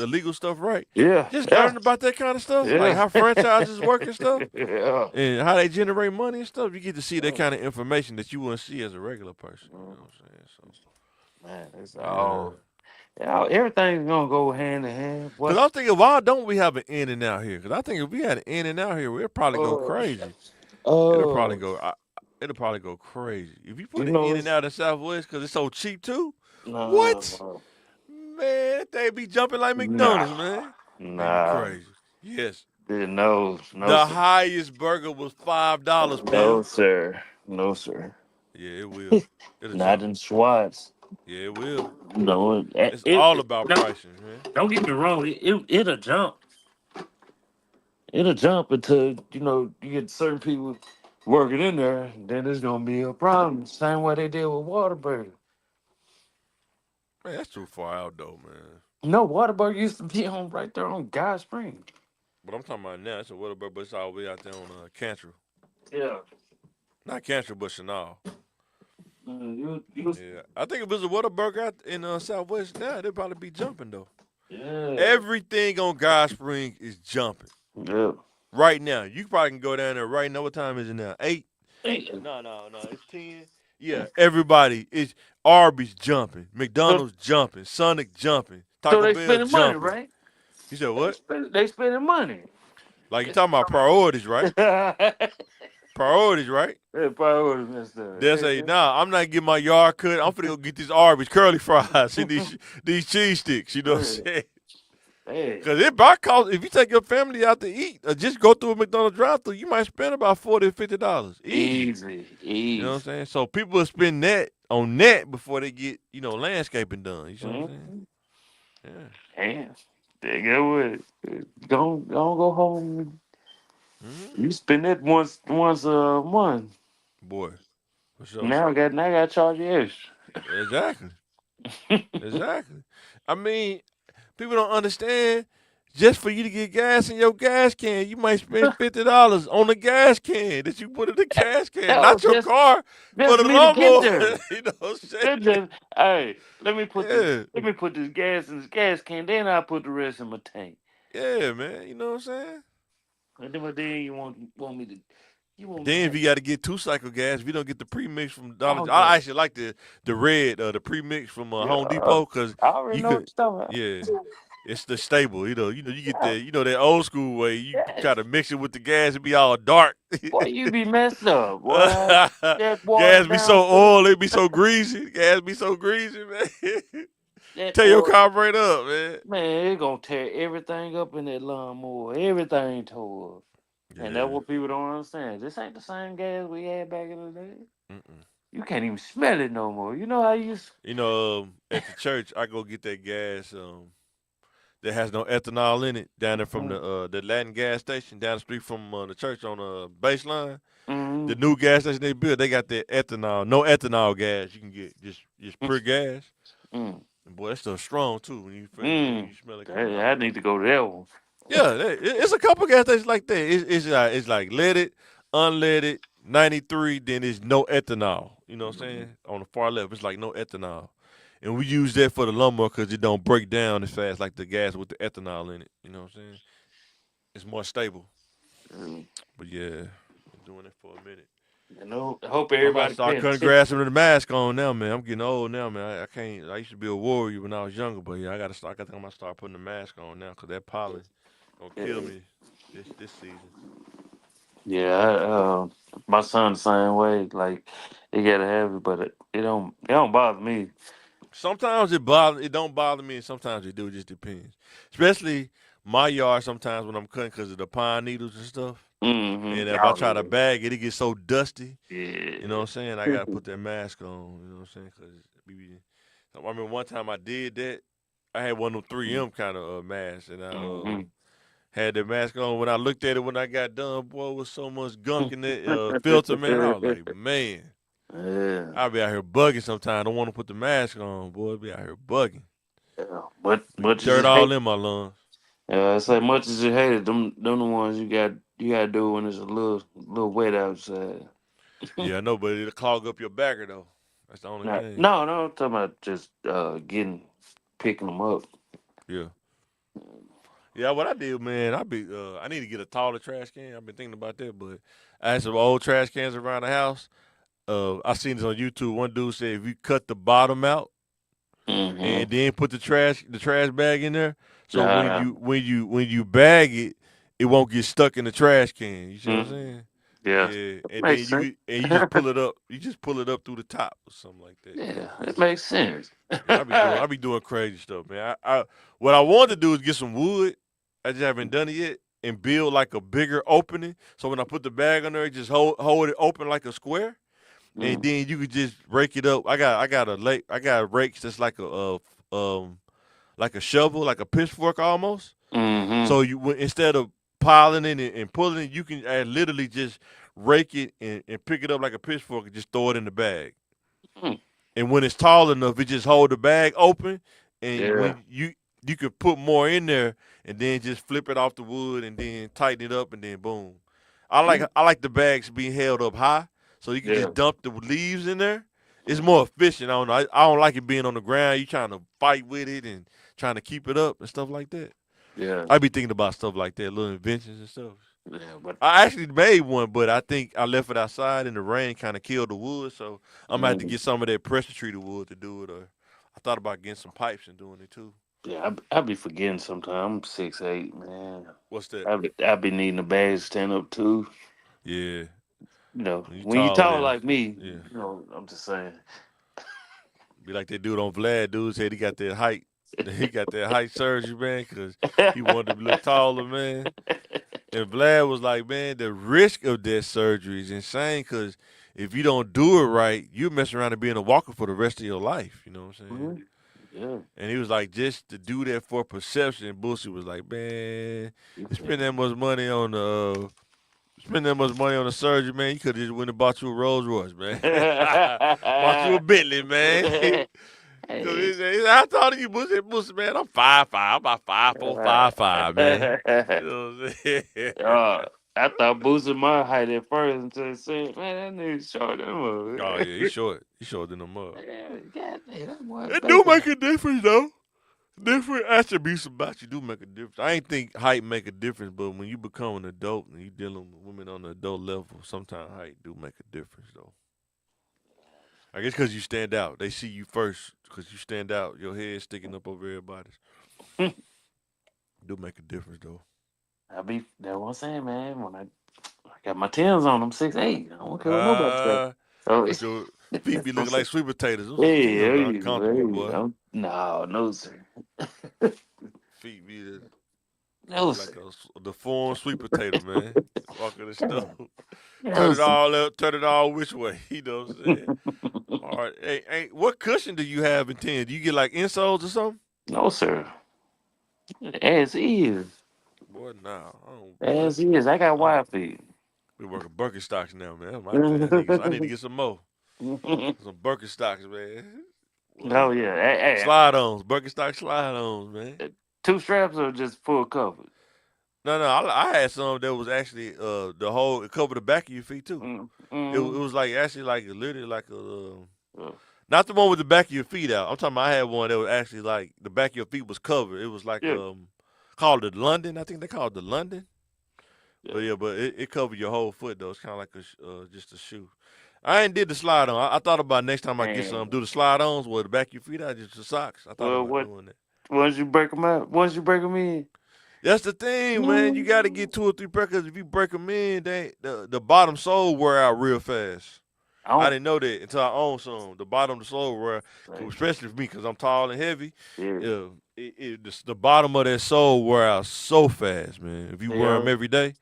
legal stuff right. Yeah. Just Yeah. learning about that kind of stuff, like Yeah. how franchises work and stuff, Yeah. and how they generate money and stuff. You get to see that kind of information that you wouldn't see as a regular person. You know Mm. what I'm saying? So Man, it's yeah. all. Yeah, everything's gonna go hand in hand. Cause What? I'm thinking, why don't we have an in and out here? Cause I think if we had an in and out here, we'd probably go Uh, crazy. It'll probably uh, go. It'll probably go crazy if you you put it know in and it's out in Southwest because it's so cheap too. What? nah, Man, they be jumping like nah, McDonald's, man. Man, you nah. crazy. Yes. No, no, The sir. highest burger was $5, No, Pim. sir. No, sir. Yeah, it will. It'll Not jump. in SWATs. Yeah, it will. No, It's all about no, pricing, man. don't get me wrong. It'll jump. It'll jump until you get certain people working in there. Then it's gonna be a problem. Same way they did with Waterburger. Man, that's too far out though, man. No, Waterburger used to be on right there on Guy Spring. But I'm talking about now. It's a Whataburger, but it's all the way out there on Cantrell. Yeah. Not Cantrell, but Chanel. You Yeah, I think if it was a Whataburger out in Southwest now, they'd probably be jumping though. yeah. Everything on God Spring is jumping Yeah. right now. You probably can go down there right now. What time is it now? 8. Hey, No, no, no. It's 10. Yeah, everybody is Arby's jumping, So, McDonald's jumping, Sonic jumping, so Taco they Bell spending money, jumping. right? You said what? They spending money. Like you talking about priorities, right? Yeah, Priorities, right? probably would have messed They'll say, "Nah, I'm not getting my yard cut. I'm finna go get this Arby's curly fries and these cheese sticks." You know what I'm saying? Hey, Because it might cost if you take your family out to eat or just go through a McDonald's drive-through, you might spend about $40 to $50 easy. easy, You know what I'm easy. saying? So people will spend that on that before they get landscaping done. You see what I'm saying? Mhm. Yeah. Damn. There you go with it. Go home. Hmm. You spend it once a month. Boy, for sure. Now I got to charge you Exactly. extra. Exactly. I mean, people don't understand. Just for you to get gas in your gas can, you might spend $50 on the gas can that you put in the gas can, Hell, not your car, for just the me to get lawnmower. there. You know what I'm saying? That just hey, Yeah, let me put this gas in this gas can, then I put the rest in my tank. yeah, man. You know what I'm saying? And then you want me to you want me to Then if have you got to get two cycle gas, if you don't get the premix from Dollar, all I that. actually like the red, the premix from Yeah, Home Depot because I already you know could, what you're talking yeah, about. it's the stable. You get Yeah, that old school way. You try yes. to mix it with the gas, it be all dark. Boy, you be messed up, boy. That water Gas be so down through oil, it be so greasy. Gas be so greasy, man. that Tear your oil. carburetor up, man. Man, it gonna tear everything up in that lawnmower. Everything tore up. And that's Yeah. what people don't understand. This ain't the same gas we had back in the day. Mm-mm. You can't even smell it no more. You know how you. At the church, I go get that gas. That has no ethanol in it down there from the Latin gas station down the street from the church on baseline. The Mm-hmm. new gas station they built, they got that ethanol, no ethanol gas. You can get just pure gas. Mm-hmm. And boy, that stuff's strong too when Mm. you smell it coming Hey, out I of it. need to go to that one. Yeah, it's a couple gas stations like that. It's like leaded, unleaded, 93. Then there's no ethanol. You know what I'm Mhm. saying? On the far left, it's like no ethanol, and we use that for the lawnmower because it don't break down as fast like the gas with the ethanol in it. You know what I'm saying? It's more stable. Mm. But yeah, been doing it for a minute. I hope I'm about to everybody start paying cutting attention. grass with the mask on now, man. I'm getting old now, man. I can't. I used to be a warrior when I was younger, but yeah, I gotta start. I think I'm gonna start putting the mask on now because that pollen gonna kill Yeah, me this season. yeah. My son the same way. Like he gotta have it, but it don't bother me. Sometimes it don't bother me, and sometimes it do. It just depends. Especially my yard. Sometimes when I'm cutting because of the pine needles and stuff, and Mm-hmm. if I Oh try to bag it, it gets so dusty. You know what yeah. I'm saying? I gotta put that mask on. You know what I'm saying? Because I remember one time I did that. I had one of them 3M kind of masks, and I Mm-hmm. had the mask on. When I looked at it when I got done, boy, was so much gunk in that filter, man. I was like, man, Yeah. I'll be out here bugging sometimes. Don't want to put the mask on, boy. Be out here bugging. Yeah. But Be much as dirt you all hate, in my lungs. I say much as you hate it, them the ones you gotta do when it's a little wet outside. Yeah, I know, but it'll clog up your backer though. That's the only Not, thing. no, no, I'm talking about just picking them up. Yeah. Yeah, what I did, man, I need to get a taller trash can. I've been thinking about that, but I had some old trash cans around the house. I seen this on YouTube. One dude said if you cut the bottom out Mm-hmm. and then put the trash bag in there, so when Uh, you bag it, it won't get stuck in the trash can. You see what I'm mm, saying? yeah, Yeah, it and makes then sense. you just pull it up. You just pull it up through the top or something like that. You Yeah, know. it makes sense. Yeah, I be doing crazy stuff, man. What I want to do is get some wood. I just haven't done it yet, and build like a bigger opening. So when I put the bag on there, just hold it open like a square, and Mm, then you could just rake it up. I got rakes that's like a shovel, like a pitchfork almost. mm-hmm. So instead of piling it and pulling it, you can literally just rake it and pick it up like a pitchfork and just throw it in the bag. Mm, And when it's tall enough, it just hold the bag open, and yeah. when you could put more in there, and then just flip it off the wood, and then tighten it up, and then boom. Mm, I like the bags being held up high, so you can yeah. just dump the leaves in there. It's more efficient. I don't know. I don't like it being on the ground. You trying to fight with it and trying to keep it up and stuff like that. Yeah. I be thinking about stuff like that, little inventions and stuff. Yeah, but I actually made one, but I think I left it outside and the rain kind of killed the wood. So I'm gonna have to mm, get some of that pressure treated wood to do it. Or I thought about getting some pipes and doing it too. yeah, I be forgetting sometimes. I'm 6'8", man. What's that? I be needing a bag stand up too. Yeah, when you When you tall, tall then like me, yeah, I'm just saying. be like that dude on Vlad. Dude said he got that height. He got that height surgery, man, because he wanted to look taller, man. And Vlad was like, man, the risk of that surgery is insane because if you don't do it right, you mess around and being a walker for the rest of your life. You know what I'm saying? Mhm. Yeah, And he was like, just to do that for perception. And Boosie was like, man, you you spend said that much money on the spend that much money on the surgery, man. You could have just went and bought you a Rolls Royce, man. Bought you a Bentley, man. hey. Cause how tall are you, Boosie? Boosie, man, I'm 5'5". I'm about 5'4", 5'5", man. You know what I'm saying? uh, I thought boosting my height at first until it said, man, that nigga short Oh them. yeah, he's short. He's shorter than the mug. God damn, that boy It do bacon. make a difference though. Different attributes about you do make a difference. I ain't think height make a difference, but when you become an adult and you dealing with women on the adult level, sometimes height do make a difference though. I guess because you stand out, they see you first because you stand out. Your head sticking up over everybody's. Do make a difference though. That's what I'm saying, man. I got my Tim's on, I'm 6'8". I don't care what nobody say. Uh, So, but your feet be I'm looking like si- sweet potatoes. Those some hey, Tim's hey, uncomfortable, hey, boy. no, sir. Feet be No, like sir. the form sweet potato, man. Walking the stove. No, sir. Turn it all which way. You know what I'm saying? All right. Hey, what cushion do you have in 10? Do you get like insoles or something? No, sir. As is. Boy, nah. I don't, boy. As is. I got I'm wide feet. we working Birkenstocks now, man. That's my thing. I need to Oh, get some more. Some Birkenstocks, man. Boy. yeah. Hey, Slide ons. Birkenstock slide ons, man. two straps are just full covered. No. I had some that was actually the whole it covered the back of your feet too. Mm, It mm, was like actually like literally like a uh, not the one with the back of your feet out. I'm talking about I had one that was actually like the back of your feet was covered. It was like yeah, called the London. I think they called it the London. yeah. But yeah, but it covered your whole foot though. It's kind of like just a shoe. I ain't did the slide on. I thought about next time I get some, Man. do the slide ons where the back of your feet out, just the socks. I thought Well, about what? doing that. Once you break them in, That's the thing, man. You got to mm, get 2 or 3 pairs because if you break them in, the bottom sole wear out real fast. I I don't. didn't know that until I owned some. The bottom of the sole wear, Like, especially for me because I'm tall and heavy. yeah, The bottom of that sole wear out so fast, man. If you wear them yeah, every day,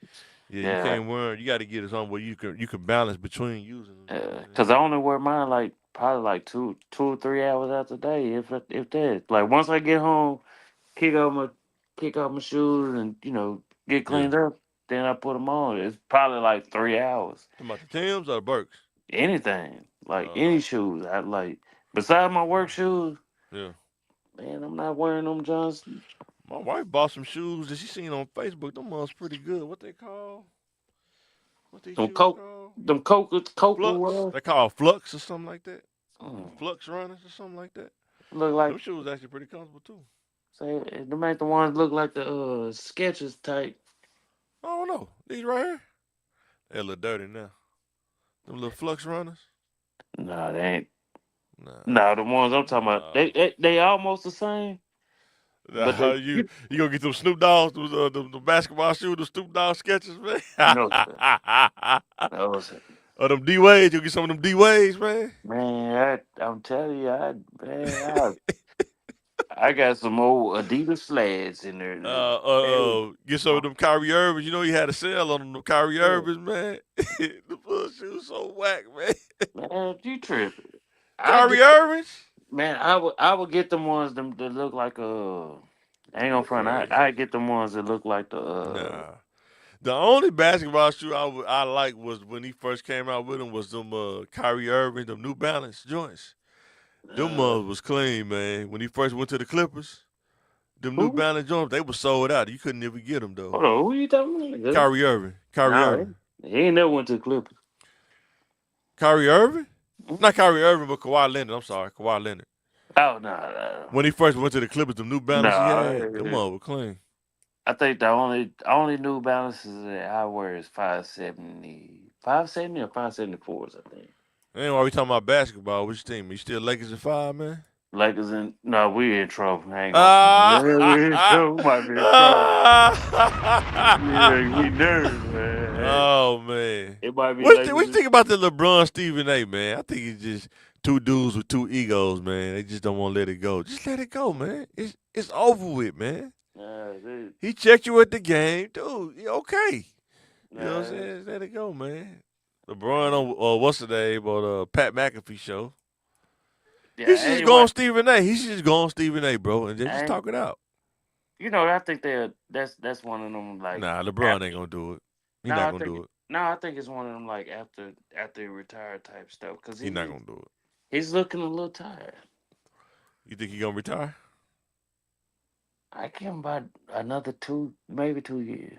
yeah, you yeah. can't wear 'em. You got to get it something where you can balance between using them. You know what I'm Cause saying? I only wear mine like probably like 2 or 3 hours out the day, if that. Like once I get home, kick off my kick off my shoes and get Yeah. cleaned up, then I put them on. It's probably like 3 hours. Talking about the Tims or the Birks? Anything like Uh, any shoes, I like. Besides my uh, work shoes, yeah. man, I'm not wearing them Johns. My wife bought some shoes that she seen on Facebook. Them ones pretty good. What they call? What these Them shoes coke, called? them coke or Flux. whatever. They call Flux or something like that. The Mm. Flux runners or something like that. Look like Them shoes actually pretty comfortable too. say them ain't the ones look like the sketches type. I don't know. These right here. They a little dirty now. Them little Flux runners. Nah, they ain't. Nah. Nah, the ones I'm talking about, Nah. they almost the same, but Nah, they you gonna get them Snoop Dogs, the basketball shoes, the Snoop Dogg sketches, man. no sir, no sir. Or them D Waves, you get some of them D Waves, man. Man, I'm telling you, I got some old Adidas sleds in there. Get some of them Kyrie Irvings. You know he had a sale on them Kyrie Yeah. Irvings, man. The full shoes so whack, man. Man, you tripping? I Kyrie get Irvings? man, I would get them ones them that look like I ain't gonna You front. crazy? I get them ones that look like the Nah. The only basketball shoe I like was when he first came out with them was them Kyrie Irving, them New Balance joints. Them uh was clean, man. When he first went to the Clippers, them New who? Balance joints, they were sold out. You couldn't even get them though. Hold on, who you talking about? Kyrie Irving, Kyrie Nah, Irving, he ain't never went to the Clippers. Kyrie Irving. Mm. Not Kyrie Irving, but Kawhi Leonard. I'm sorry, Kawhi Leonard. Oh no, When he first went to the Clippers, them New no, Balance he had, them no. were clean. I think the only New Balances that I wear is 570 or 574s. I think. Anyway, we talking about basketball. Which team? You still Lakers at 5, man? Lakers in no, we in trouble. I ain't gonna. Ah, Yeah, we in trouble. We might be in trouble. Yeah, we nervous, man. oh man, It might be what you Lakers. think about the LeBron Stephen A. man? I think it's just two dudes with two egos, man. They just don't want to let it go. Just let it go, man. It's over with, man. Nah, He checked you at the game, dude. You okay? You know what I'm nah, saying? Just let it go, man. LeBron on what's the name on Pat McAfee show. He yeah. should just go on Anyway, Stephen A. He should just go on Stephen A. bro, and just I, talk it out. I think that's one of them like Nah, LeBron ain't after. gonna do it. He No, not I gonna think do it. no, I think it's one of them like after he retired type stuff because He not gonna do it. he's looking a little tired. You think he gonna retire? I give him about another maybe 2 years,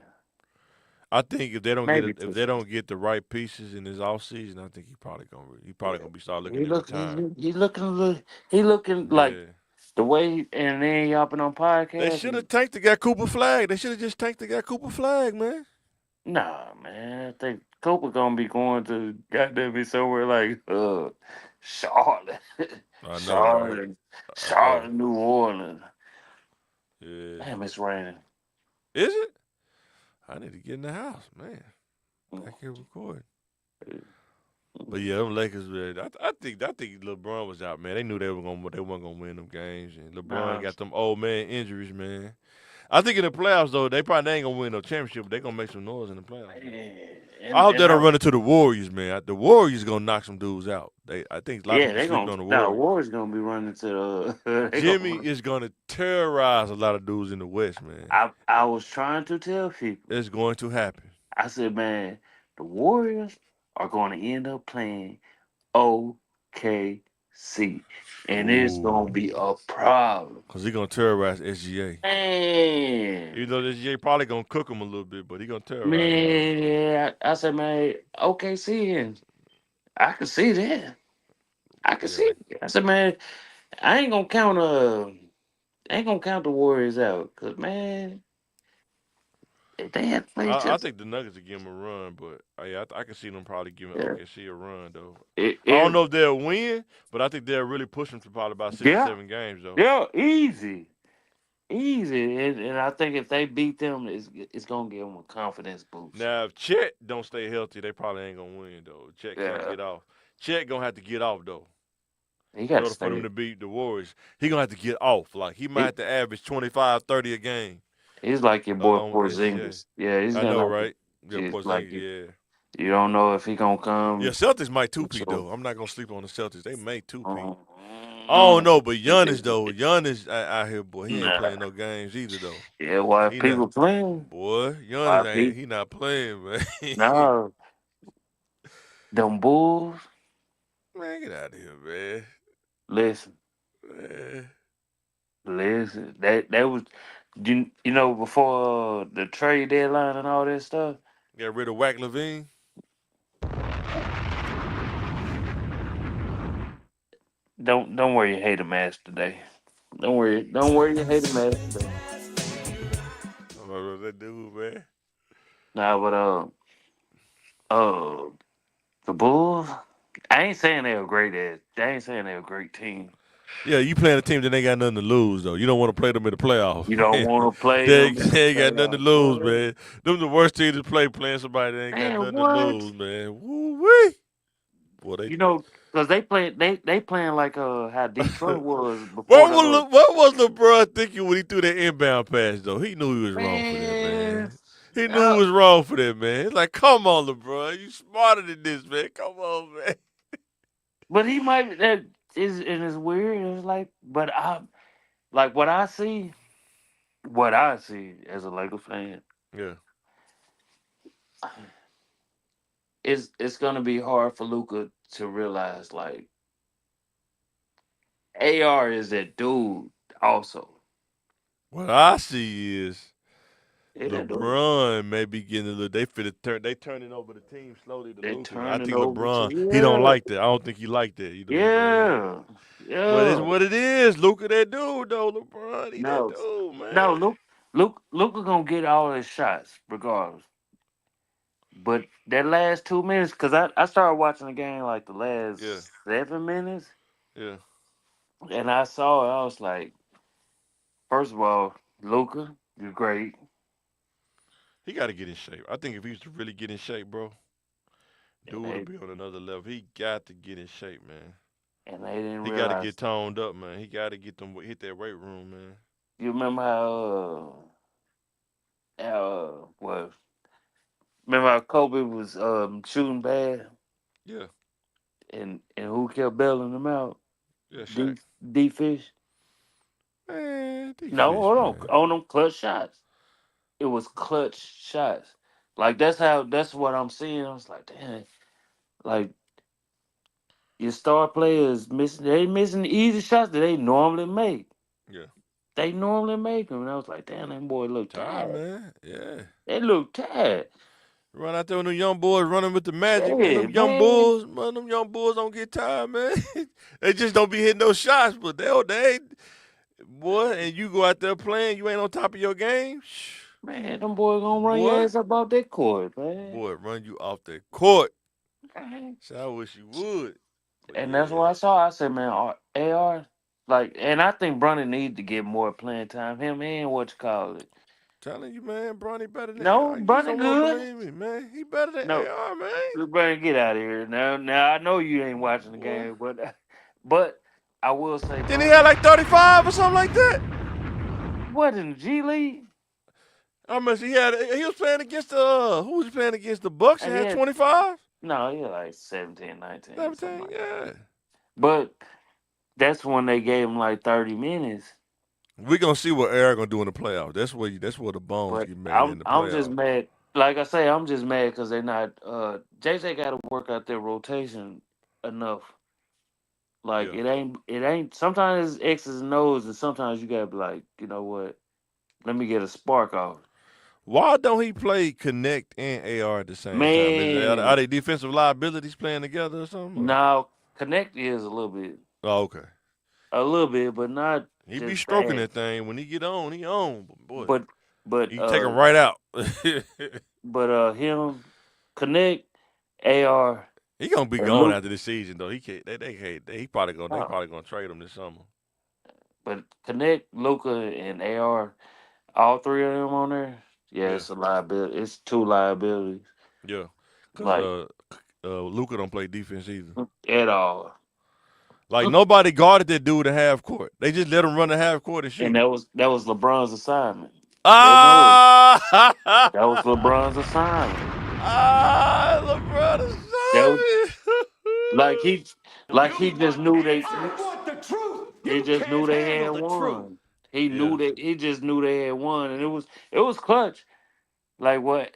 I think if they don't get maybe it, if two. they don't get the right pieces in his off season, I think he probably Yeah, gonna be start looking he at look retiring. he looking a little he looking like Yeah. the way and then y'all been on They podcast. should have tanked the guy Cooper Flag. They should have just tanked the guy Cooper Flag, man. Nah, man, I think Cooper gonna be going to goddamn me somewhere like Charlotte, I know, right? Charlotte, I know. Charlotte, New Orleans. Yeah. Damn, it's raining. Is it? I need to get in the house, man. Back here recording. But yeah, them Lakers. Man, I think LeBron was out, man. They knew they weren't gonna win them games, and LeBron Nah, got them old man injuries, man. I think in the playoffs though, they probably ain't gonna win no championship, but they gonna make some noise in the playoffs though. man, I hope they and don't I, run into the Warriors, man. The Warriors gonna knock some dudes out. I think a lot of yeah, people they sleeping gonna on the nah, Warriors. Warriors gonna be running to the they gonna Jimmy run. is gonna terrorize a lot of dudes in the West, man. I was trying to tell people. It's going to happen. I said, man, the Warriors are going to end up playing OKC, and it's Ooh, gonna be a problem. cause he gonna terrorize SGA. Man, Even though SGA probably gonna cook him a little bit, but he gonna terrorize him though. man, yeah, I said, man, OKC, and I can see that. I can Yeah, see it. I said, man, I ain't gonna count the Warriors out, cause man, if they had played I just think the Nuggets will give him a run, but yeah, I can see them probably giving yeah, OKC a run though. I don't it know if they'll win, but I think they'll really push them to probably about six or yeah, seven games though. yeah, easy. Easy, and I think if they beat them, it's gonna give them a confidence boost. Now, if Chet don't stay healthy, they probably ain't gonna win though. Chet can't Yeah, get off. Chet gonna have to get off though. he In got to order for them stay. to beat the Warriors, he gonna have to get off. Like he might He, have to average 25, 30 a game he's like your boy on SGA. Porzingis. Yeah, he's I gonna know, like right? Yeah, it's like Porzingis. Yeah, you don't know if he gonna yeah. come. Celtics might two-peat So, though. I'm not gonna sleep on the Celtics. They may two-peat. um, I don't know, but Giannis though, Giannis out here, boy, he ain't nah. playing no games either though. Yeah, why He not, people playing? boy. Why Giannis ain't people? he not playing, man. No, them Bulls. Man, get out of here, man. Listen, Man. listen. That was you know before the trade deadline and all that stuff. Got rid of Wack Levine. Don't worry, you hate a match today. Don't worry, you hate a match today. I don't know that dude, man. Nah, but uh, the Bulls. I ain't saying they're a great ass. I ain't saying they're a great team. Yeah, you playing a team that ain't got nothing to lose though. You don't want to play them in the playoffs, You don't man. want to play they, them in the they ain't got nothing to playoffs, lose, boy. man. Them the worst team to play playing somebody that ain't got Man, nothing to what? lose, man. Woo wee. Boy, they You know, because they playing like how Detroit was before the what was LeBron thinking when he threw that inbound pass though? He knew he was wrong for that, man. man. He knew Uh, he was wrong for that, man. It's like, come on, LeBron, you smarter than this, man. Come on, man. but he might that is and it's weird. It's like, but I like what I see. What I see as a Lakers fan Yeah. is it's gonna be hard for Luca to realize like AR is that dude also. What I see is Yeah, that dude. LeBron may be getting a little. They turning over the team slowly to They Luka. I turning think over to LeBron he don't yeah, like that. I don't think he like that. You know what I'm saying? yeah, But it's yeah. what it is. Luka that dude though. LeBron he that No, dude no, man. Luke. Luca gonna get all his shots regardless. But that last 2 minutes, cause I started watching the game like the Yeah, last 7 minutes, yeah. and I saw it. I was like, first of all, Luca, you're great, He got to get in shape. I think if he was to really get in shape, bro, and dude would be on another level. He got to get in shape, man. they didn't He got to realize. get toned up, man. He got to get them hit that weight room, man. You remember what? Remember how Kobe was shooting bad, Yeah, and who kept bailing him out? yeah, Shaq. D D Fish. Man, they No, fish, hold on, man. on them clutch shots. It was clutch shots. Like that's what I'm seeing. I was like, damn, like your star players missing. They missing the easy shots that they normally make. Yeah, They normally make them, and I was like, damn, that boy look tired, tired. man. Yeah. They look tired. Run out there with them young boys running with the magic, man. Yeah, Them young man. bulls, man. Them young bulls don't get tired, man. They just don't be hitting those shots, but they ain't, boy. And you go out there playing, you ain't on top of your game, Man, them boys gonna run your boy. ass up out that court, man. Boy, run you off the court. Man. So I wish you would. But And that's yeah, what I saw. I said, man, AR, like, and I think Bronny needs to get more playing time. Him and what you call it. telling you, man, Bronny better than No, AR. You just Bronny don't want to good. believe me, man. He better than No, AR, man. Bronny, get out of here now. Now I know you ain't watching the Boy. game, but but I will say Then he had Bronny. like 35 or something like that. What in the G League? I mean, he was playing against who was he playing against the Bucks and He had had 25, no, he had like 17, 19, something 17. like that. Yeah. But that's when they gave him like 30 minutes. We gonna see what Eric gonna do in the playoffs. That's where the bones But get made I'm in the I'm just playoffs. mad. Like I say, I'm just mad because they're not. JJ got to work out their rotation enough. Like Yeah. it ain't. Sometimes it's X's and O's, and sometimes you gotta be like, you know what? Let me get a spark off. Why don't he play Connect and AR at the same time? Are Man, they defensive liabilities playing together or something? Or? now Connect is Oh, okay. a little bit, but not He be just stroking bad. that thing when he get on. He on, but boy, But but he can take him uh right out. him Connect AR He gonna be and gone Luke. after this season though. He can't. They can't. They Oh, probably gonna trade him this summer. but Connect, Luca, and AR, all three of them on there. Yeah, Yeah, it's a liability. It's two liabilities. yeah. Cause Like Luca don't play defense either. at all. Like nobody guarded that dude at half court. They just let him run the half court and And shoot. that was LeBron's assignment. They know Ah, that was LeBron's assignment. ah, LeBron is That was sorry. like he like he just knew they want the truth. he You just can't knew they handle had the truth. won. He Yeah, knew that he just knew they had won, and it was clutch. Like what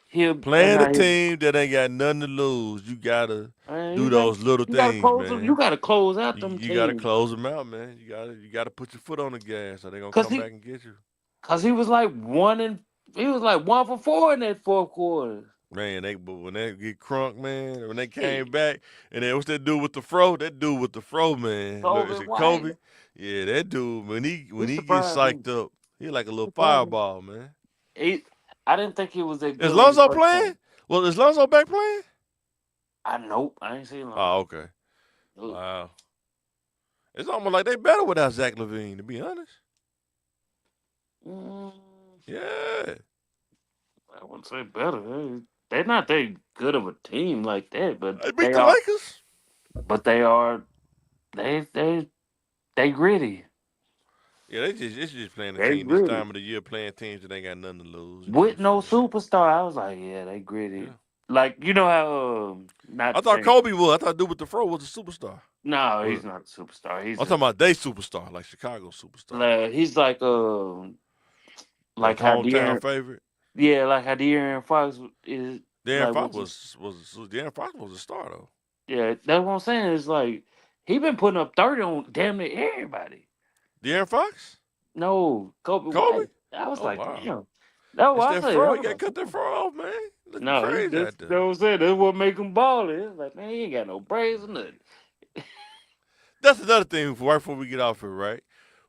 he'll and playing a I team that ain't got nothing to lose, you gotta man, do those little you gotta things, close them. You man. gotta close out You, them you gotta teams. close them out, man. You gotta put your foot on the gas, or they gonna Cause come he back and get you. cause he was like 1 for 4 in that fourth quarter. Man, but when they get crunk, man, when they Hey, came back, and then what's that dude with the fro? That dude with the fro, man. Look, Kobe is it White. Kobe? Yeah, that dude. He When he gets surprised me. psyched up, he like a little Surprised me. fireball, man. He, I didn't think he was that Is good when he Lonzo first playing? came. Well, is Lonzo back playing? I ain't seen Oh, Lonzo. okay. Ugh. Wow. It's almost like they better without Zach Levine, to be honest. Mm, Yeah. I wouldn't say better. They're not that good of a team like that, but They beat they the are. Lakers. But they are. They gritty. Yeah, it's just playing a They team this gritty. time of the year, playing teams that ain't got nothing to lose. You know what I'm With no saying? superstar, I was like, yeah, they gritty. Yeah. Like you know how I not thought saying Kobe was. I thought dude with the fro was a superstar. no, Or he's not a superstar. He's I'm talking just about they superstar, like Chicago superstar, he's like like how hometown De'Aaron favorite. yeah, like how De'Aaron Fox is Darren like Fox what's was Darren Fox was a star though. yeah, that's what I'm saying. It's like he been putting up 30 on damn near everybody. Darren Fox, No, Kobe Kobe. White. I was Oh like, wow, damn. That's it's what I that say. I fro. You was got to like, cut that damn. fro off, man. Looking No, he crazy that's out that there. what I'm saying. That's what make him ball. It's like, man, he ain't got no braids or nothing. That's another thing. Right before we get off here, right?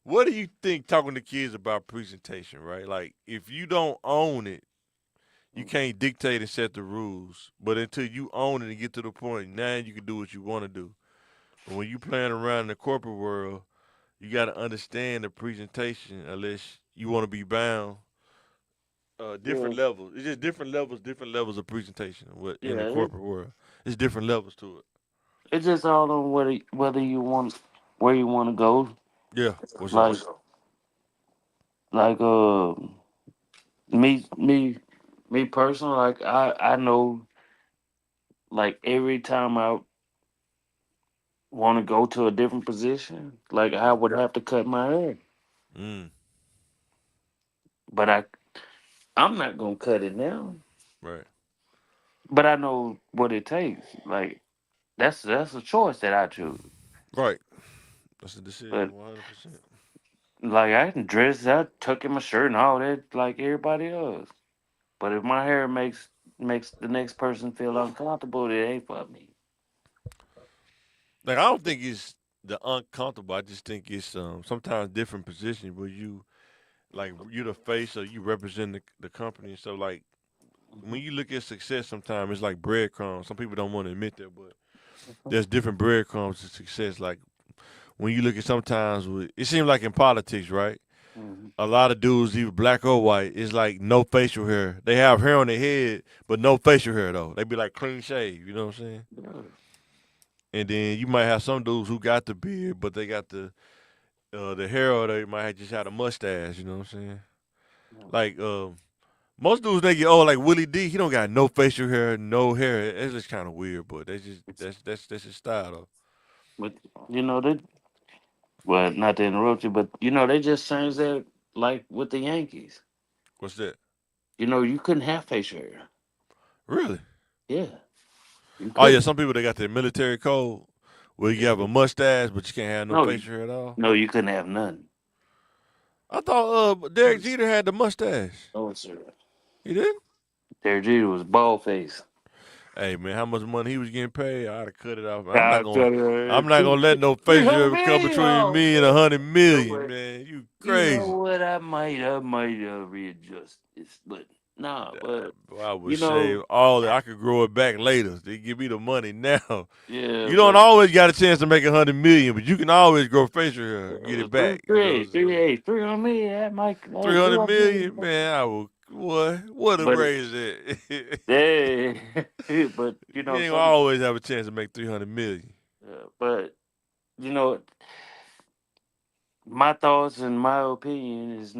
What do you think talking to kids about presentation, right? Like, if you don't own it, you can't dictate and set the rules. But until you own it and get to the point, now you can do what you want to do. But when you playing around in the corporate world, you got to understand the presentation unless you want to be bound. Yeah, Different levels. It's just different levels of presentation. What in the yeah. corporate world, it's different levels to it. It's just all on whether you want where you want to go. Yeah. What's up? Like like me personally, like I know like every time I want to go to a different position, like I would have to cut my hair, Mm. but I'm not gonna cut it now. Right. But I know what it takes. Like that's a choice that I choose. Right. That's a decision. But 100%. like I can dress, I tuck in my shirt and all that like everybody else. But if my hair makes the next person feel uncomfortable, it ain't for me. Like, I don't think it's the uncomfortable. I just think it's sometimes different positions where you like you the face or you represent the company. So like when you look at success, sometimes it's like breadcrumbs. Some people don't want to admit that, but there's different breadcrumbs to success. Like when you look at sometimes it seems like in politics, right? Mm-hmm. A lot of dudes, either black or white, it's like no facial hair. They have hair on their head, but no facial hair though. They be like clean shave. You know what I'm saying? Yeah. And then you might have some dudes who got the beard, but they got the hair, or they might have just had a mustache. You know what I'm saying? Like most dudes they get old, like Willie D. He don't got no facial hair, no hair. It's just kind of weird, but that's his style though. But you know they well not to interrupt you, but you know they just changed that like with the Yankees. What's that? You know you couldn't have facial hair. Really? Yeah, you Oh yeah, couldn't. some people they got their military code where you have Yeah. a mustache, but you can't have no No, facial hair at all. no, you couldn't have none. I thought Derek Jeter had the mustache. No sir. He didn't. Derek Jeter was bald face. Hey man, how much money he was getting paid? I'd have cut it off. I'm telling I'm you, not gonna let no three facial hundred hair come million. between Oh me and a man, hundred you know million, what? man. You You know crazy. what? I might readjust this, but nah. But I would you shave know, all that. I could grow it back later. They give me the money now. yeah. You don't But always got a chance to make 100 million, but you can always grow facial hair, get it three, back. You know three, what I'm saying? three, hey, 300 million. That might Three three hundred hundred million, million. man. I will. What a But raise that. yeah, but you You know, ain't gonna always have a chance to make 300 million. but you know, my thoughts and my opinion is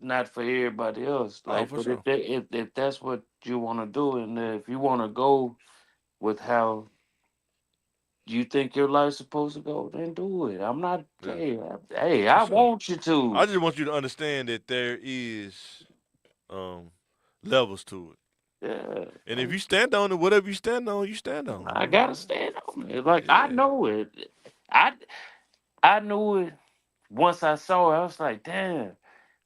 not for everybody else. Oh, Like, for but sure. if that's what you want to do, and if you want to go with how you think your life's supposed to go, then do it. I'm not. Yeah, Hey, for I sure. want you I to. just want you to understand that there is um levels to it. Yeah, And if you stand on it, whatever you stand on, you stand on. You I know what gotta I'm stand on it. Like I saying? know it. I I knew it once I saw it. I was like, damn.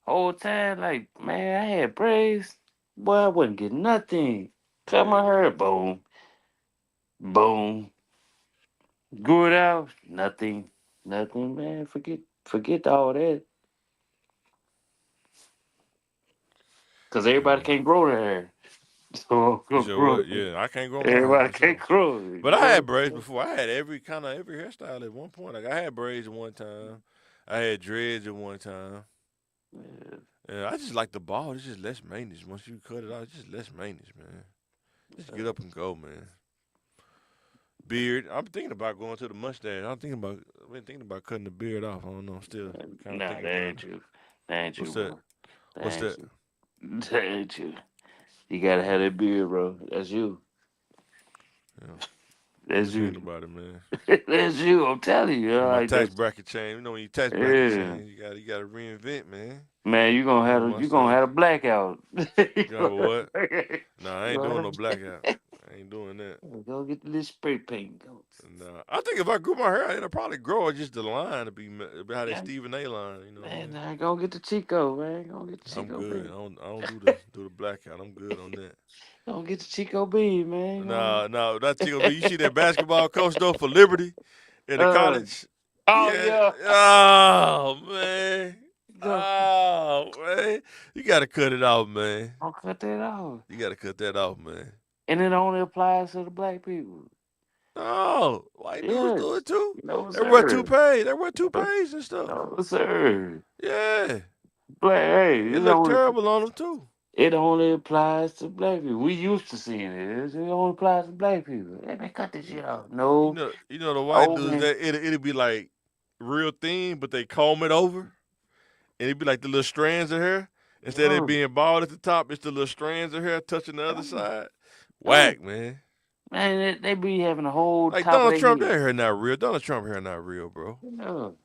Whole time, like man, I had braids. Boy, I wouldn't get nothing. Yeah. Cut my Yeah. hair, boom, boom. Grew it out, nothing, nothing. Man, forget all that. Cause everybody Yeah. can't grow their hair. So I'm You gonna said grow what? it. Yeah, I can't grow my hair Everybody for can't sure. grow it. But You I had know. braids before. I had every kind of every hairstyle at one point. Like I had braids at one time. I had dreads at one time. Yeah, Yeah, I just like the ball. It's just less maintenance. Once you cut it out, it's just less maintenance, man. Just get up and go, man. Beard. I'm thinking about going to the mustache. I've been thinking about cutting the beard off. I don't know. I'm still kind of nah, thinking that about it. ain't you. That ain't you, What's that? bro. That What's ain't that? you. That ain't you. You gotta have that beard, bro. That's you. Yeah, I've That's been thinking you. about it, man. That's you. I'm telling you. When my Like tax that's bracket change, when your tax bracket yeah. change, you gotta reinvent, man. Man, Remember you gonna myself. have a blackout. you You know gonna what? Nah, I ain't doing no blackout. I ain't doing that. go get the little spray paint. Go. Nah, I think if I grew my hair, it'll probably grow. Just the line to be how that Yeah, Stephen A. line. You know what I'm man, saying? I go get the Chico, man. Go get the I'm Chico good. bean. I don't do the blackout. I'm good on that. Go get the Chico bean, man. Nah, that chick. You see that basketball coach though for Liberty in the Uh, college? Oh Yeah. yeah. Oh man. Go. Oh man. You gotta cut it out, man. I'll cut that off. You gotta cut that off, man. And it only applies to the black people. No, white dudes do Yes. it too. No, They wear sir. toupees. They wear No, toupees and stuff. no, sir. Yeah, Black, hey, it look terrible on them too. it only applies to black people. We used to seeing it. It only applies to black people. Hey man, cut this shit off. No, You know the white old dudes man. that it'd be like real thin, but they comb it over, and it'd be like the little strands of hair. Instead of it No, being bald at the top, it's the little strands of hair touching the other no, side. no. Whack, man. Man, they be having the whole Like top of Donald their Trump, that head. hair not real. Donald Trump hair not real, bro. No.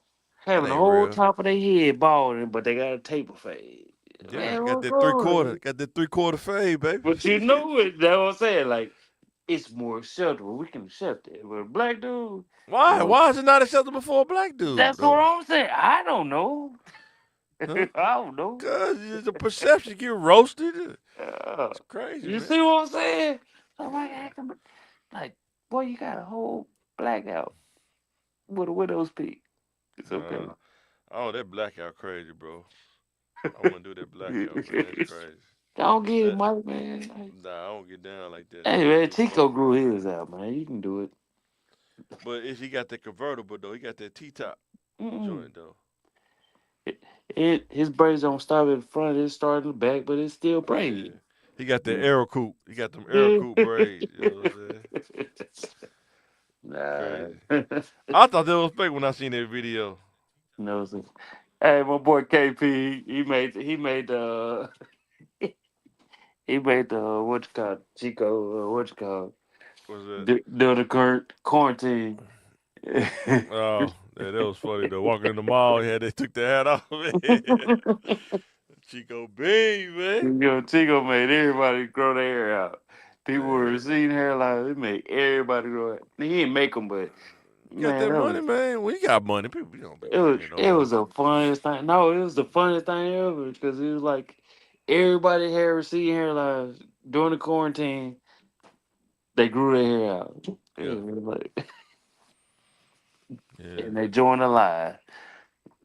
That Having the ain't whole real. top of their head balding, but they got a taper fade. Yeah, Man, what's going? got that 3/4 fade, baby. But you know it. That's what I'm saying. Like, it's more acceptable. We can accept it. But a black dude, Why? no. Why is it not acceptable for a black dude That's what though? I'm saying. I don't know. Huh? I don't know. Cause the perception get roasted. Yeah. It's crazy, You man. see what I'm saying? I'm like, acting like, boy, you got a whole blackout with a widow's peak. It's okay. Nah. Oh, that blackout crazy, bro. I want to do that blackout, man. That's crazy. Don't get it, That Mike, man. Like, Nah, I don't get down like that hey, though. man, Too Chico far. grew his out, man. You can do it. But he got that convertible though. He got that T top Mm-mm. joint though. His braids don't start at the front, it starts in the back, but it's still Yeah. braid. He got that Mm. arrow coupe. He got them arrow Yeah. coupe braids. You know what I'm saying? Nah. Crazy. I thought that was fake when I seen that video. No, sir. Hey, my boy KP, he made the what you call it, Chico, what you call it, Was that? during the current quarantine. Oh, yeah, that was funny though. Walking in the mall, yeah, they took the hat off. Man. Chico Bean, man. Chico made everybody grow their hair out. People were Man. seeing hairline. It made everybody grow it. He didn't make them, but You got man, that that money, was man. Well, you got money. People you don't be it was caring no it more. was the funniest thing. No, it was the funniest thing ever because it was like everybody had receding hairlines during the quarantine. They grew their hair out. Yeah, It was like, yeah, and they joined the line.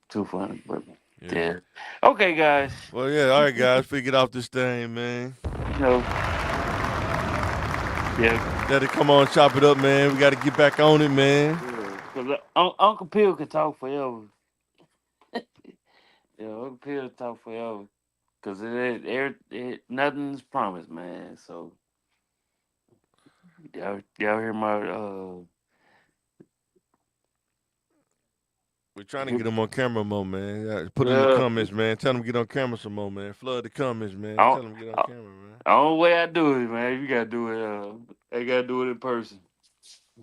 Too funny, but yeah. yeah. Okay, guys. Well, yeah. All right, guys, figure off this thing, man. You know, yeah, Let it come on, chop it up, man. We got to get back on it, man. yeah. Because Uncle Pill can talk forever. Yeah, Uncle Pill talk forever. Cause nothing's promised, man. So y'all hear my We're trying to get them on camera more, man. Yeah, put in the yeah. comments, man. Tell them to get on camera some more, man. Flood the comments, man. I, Tell them to get on I, camera, man. the only way I do it, man. You gotta do it. I gotta do it in person.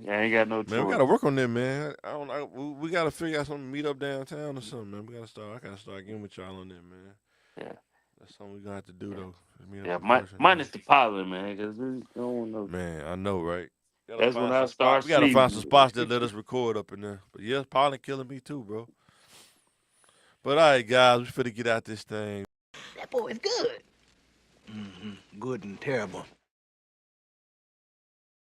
I ain't got no Man, we choice. gotta work on that, man. I don't. We gotta figure out something. Meet up downtown or something, man. We gotta start. I gotta start getting with y'all on that, man. Yeah, That's something we gonna have to do though. Is meet up yeah. in person, Minus man. the pollen, man. Cause we don't know. Man, I know, right? Gotta That's when find I some spot. start We gotta find some sneezing. spots that let us record up in there. But yeah, pollen killing me too, bro. But all right, guys, we finna get out this thing. That boy is good. Good and terrible.